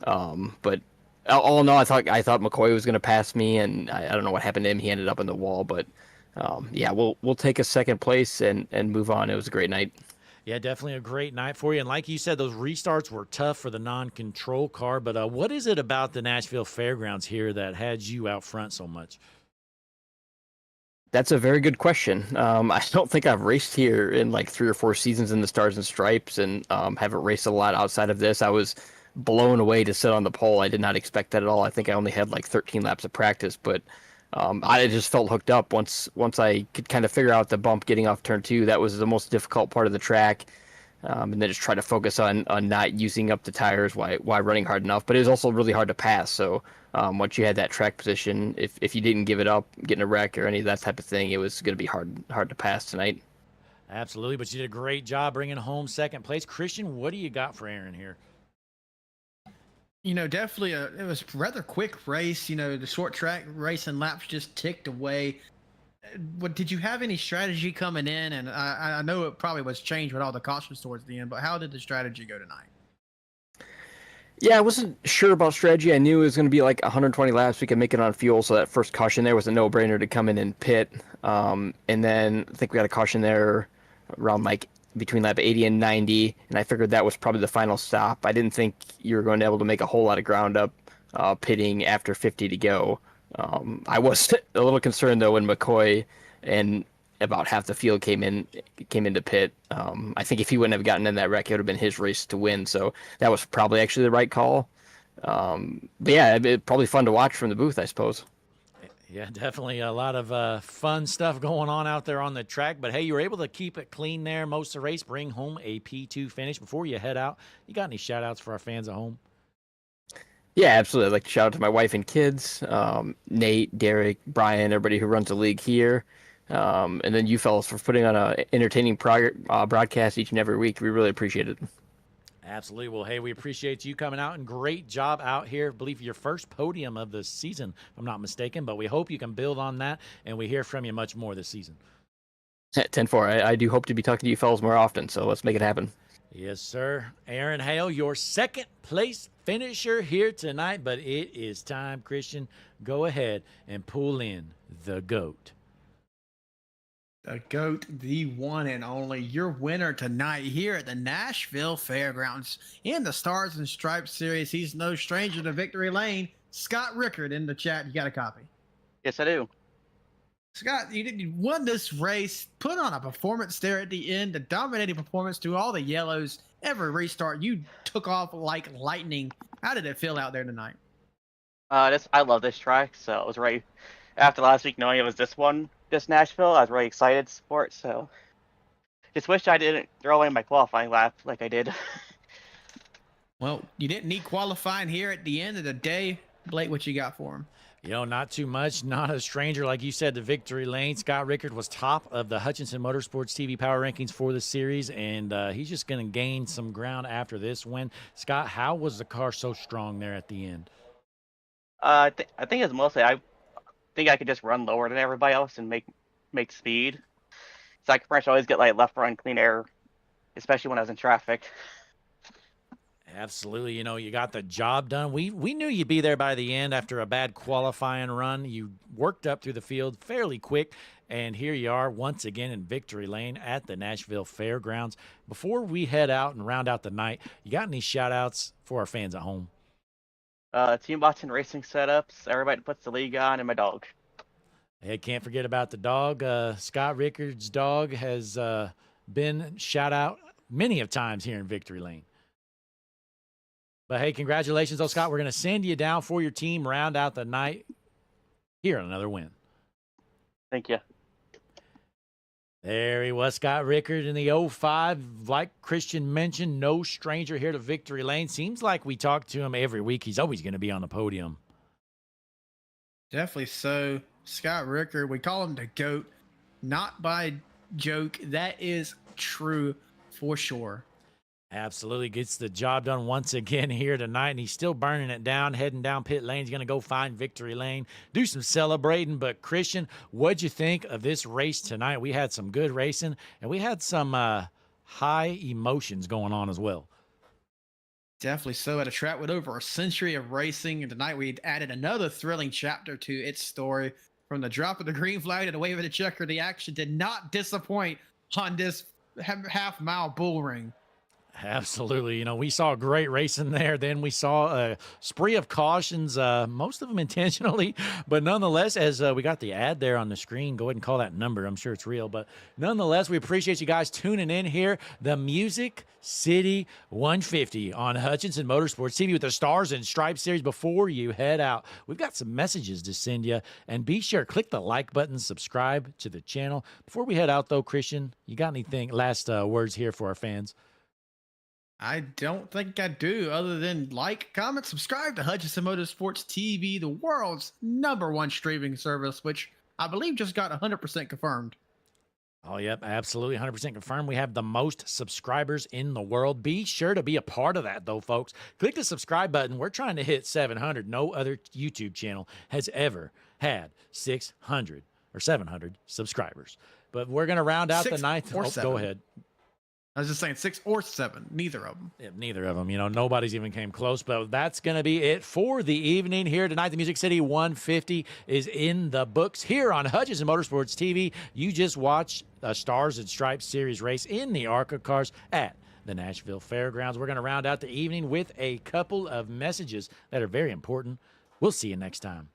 S8: But all in all, I thought McCoy was going to pass me, and I don't know what happened to him. He ended up in the wall. But yeah, we'll take a second place and move on. It was a great night.
S1: Yeah, definitely a great night for you. And like you said, those restarts were tough for the non-control car. But what is it about the Nashville Fairgrounds here that had you out front so much?
S8: That's a very good question. I don't think I've raced here in like 3 or 4 seasons in the Stars and Stripes, and haven't raced a lot outside of this. I was blown away to sit on the pole. I did not expect that at all. I think I only had like 13 laps of practice, but I just felt hooked up once I could kind of figure out the bump getting off turn 2. That was the most difficult part of the track, and then just try to focus on not using up the tires while running hard enough. But it was also really hard to pass. So once you had that track position, if you didn't give it up, getting a wreck or any of that type of thing, it was going to be hard to pass tonight.
S1: Absolutely, but you did a great job bringing home second place. Christian, what do you got for Aaron here?
S2: You know, definitely it was a rather quick race. You know, the short track race and laps just ticked away. What did you have any strategy coming in? And I know it probably was changed with all the cautions towards the end, but how did the strategy go tonight?
S8: Yeah, I wasn't sure about strategy. I knew it was going to be like 120 laps. We could make it on fuel, so that first caution there was a no-brainer to come in and pit. And then I think we got a caution there around like between lap 80 and 90, and I figured that was probably the final stop. I didn't think you were going to be able to make a whole lot of ground up pitting after 50 to go. I was a little concerned though when McCoy and about half the field came into pit. I think if he wouldn't have gotten in that wreck, it would have been his race to win. So that was probably actually the right call. But yeah, it's probably fun to watch from the booth, I suppose.
S1: Yeah, definitely a lot of fun stuff going on out there on the track. But, hey, you were able to keep it clean there most of the race, bring home a P2 finish. Before you head out, you got any shout-outs for our fans at home?
S8: Yeah, absolutely. I'd like to shout out to my wife and kids, Nate, Derek, Brian, everybody who runs the league here. And then you fellas for putting on an entertaining broadcast each and every week. We really appreciate it.
S1: Absolutely. Well, hey, we appreciate you coming out, and great job out here. I believe your first podium of the season, if I'm not mistaken, but we hope you can build on that, and we hear from you much more this season.
S8: 10-4. I do hope to be talking to you fellas more often, so let's make it happen.
S1: Yes, sir. Aaron Hale, your second place finisher here tonight, but it is time, Christian. Go ahead and pull in the GOAT.
S2: The GOAT, the one and only, your winner tonight here at the Nashville Fairgrounds in the Stars and Stripes series. He's no stranger to victory lane. Scott Rickard in the chat. You got a copy?
S9: Yes, I do.
S2: Scott, you won this race, put on a performance there at the end, a dominating performance through all the yellows. Every restart, you took off like lightning. How did it feel out there tonight?
S9: I love this track, so it was right after last week knowing it was this Nashville. I was really excited to support, so just wish I didn't throw away my qualifying lap like I did.
S2: Well, you didn't need qualifying here at the end of the day. Blake, what you got for him?
S1: You know, not too much, not a stranger. Like you said, to victory lane. Scott Rickard was top of the Hutchinson Motorsports TV power rankings for the series, and he's just going to gain some ground after this win. Scott, how was the car so strong there at the end?
S9: I think it's mostly I think I could just run lower than everybody else and make speed. So I can pretty much always get like left run clean air, especially when I was in traffic.
S1: Absolutely. You know, you got the job done. We knew you'd be there by the end after a bad qualifying run. You worked up through the field fairly quick, and here you are once again in victory lane at the Nashville Fairgrounds. Before we head out and round out the night, you got any shout-outs for our fans at home?
S9: Team bots and racing setups, everybody that puts the league on, and my dog.
S1: Hey, can't forget about the dog. Scott Rickard's dog has been shout out many of times here in victory lane. But, hey, congratulations, though, Scott. We're going to send you down for your team, round out the night here on another win.
S9: Thank you.
S1: There he was, Scott Rickard in the 05. Like Christian mentioned, no stranger here to victory lane. Seems like we talk to him every week. He's always going to be on the podium.
S2: Definitely so. Scott Rickard, we call him the GOAT, not by joke. That is true for sure.
S1: Absolutely gets the job done once again here tonight, and he's still burning it down, heading down pit lane. He's going to go find victory lane, do some celebrating. But, Christian, what'd you think of this race tonight? We had some good racing, and we had some high emotions going on as well.
S2: Definitely so. At a track with over a century of racing, and tonight we added another thrilling chapter to its story. From the drop of the green flag to the wave of the checker, the action did not disappoint on this half-mile bull ring.
S1: Absolutely. You know, we saw great racing there. Then we saw a spree of cautions, most of them intentionally. But nonetheless, as we got the ad there on the screen, go ahead and call that number. I'm sure it's real. But nonetheless, we appreciate you guys tuning in here. The Music City 150 on Hutchinson Motorsports TV with the Stars and Stripes series. Before you head out, we've got some messages to send you. And be sure, click the like button, subscribe to the channel. Before we head out, though, Christian, you got anything, last words here for our fans?
S2: I don't think I do, other than like, comment, subscribe to Hutchinson Motorsports TV, the world's #1 streaming service, which I believe just got 100% confirmed.
S1: Oh, yep, absolutely, 100% confirmed. We have the most subscribers in the world. Be sure to be a part of that, though, folks. Click the subscribe button. We're trying to hit 700. No other YouTube channel has ever had 600 or 700 subscribers. But we're going to round out the ninth.
S2: Or
S1: Oh,
S2: seven.
S1: go ahead.
S2: I was just saying 6 or 7, neither of them.
S1: Yeah, neither of them. You know, nobody's even came close, but that's going to be it for the evening here tonight. The Music City 150 is in the books here on Hutchinson Motorsports TV. You just watched a Stars and Stripes series race in the ARCA cars at the Nashville Fairgrounds. We're going to round out the evening with a couple of messages that are very important. We'll see you next time.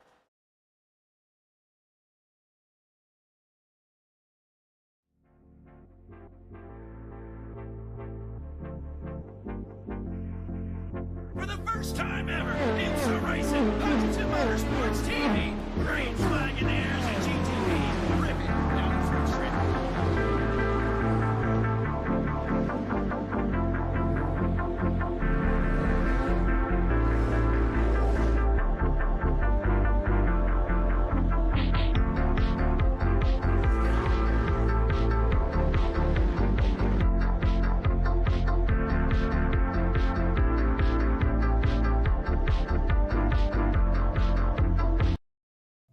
S4: For the first time ever, it's a racing Hutchinson Motorsports TV. Green flag in the air as a GTV ripping down the front straight.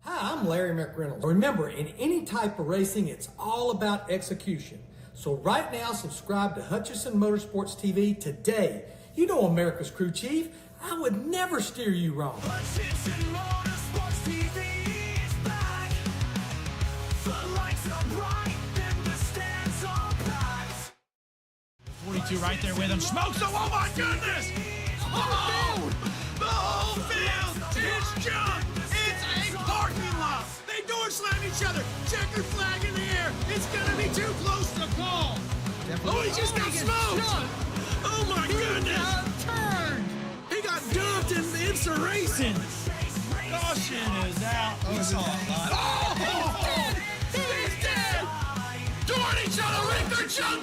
S3: Hi, I'm Larry McReynolds. Remember, in any type of racing, it's all about execution. So right now, subscribe to Hutchinson Motorsports TV today. You know America's crew chief. I would never steer you wrong.
S4: Hutchinson Motorsports TV is back. The lights are bright and the stands are packed. 42 right there with him. Smokes him. Oh my goodness! Oh! The whole field is junk. It's a parking lot. They door slam each other. Checker flag in the air. It's gonna be too close to call. Oh, he just got smoked. Oh my goodness! He got dumped in IMSA racing. Caution is out. Oh, he's dead. Toward each other, Rick, they're jumping.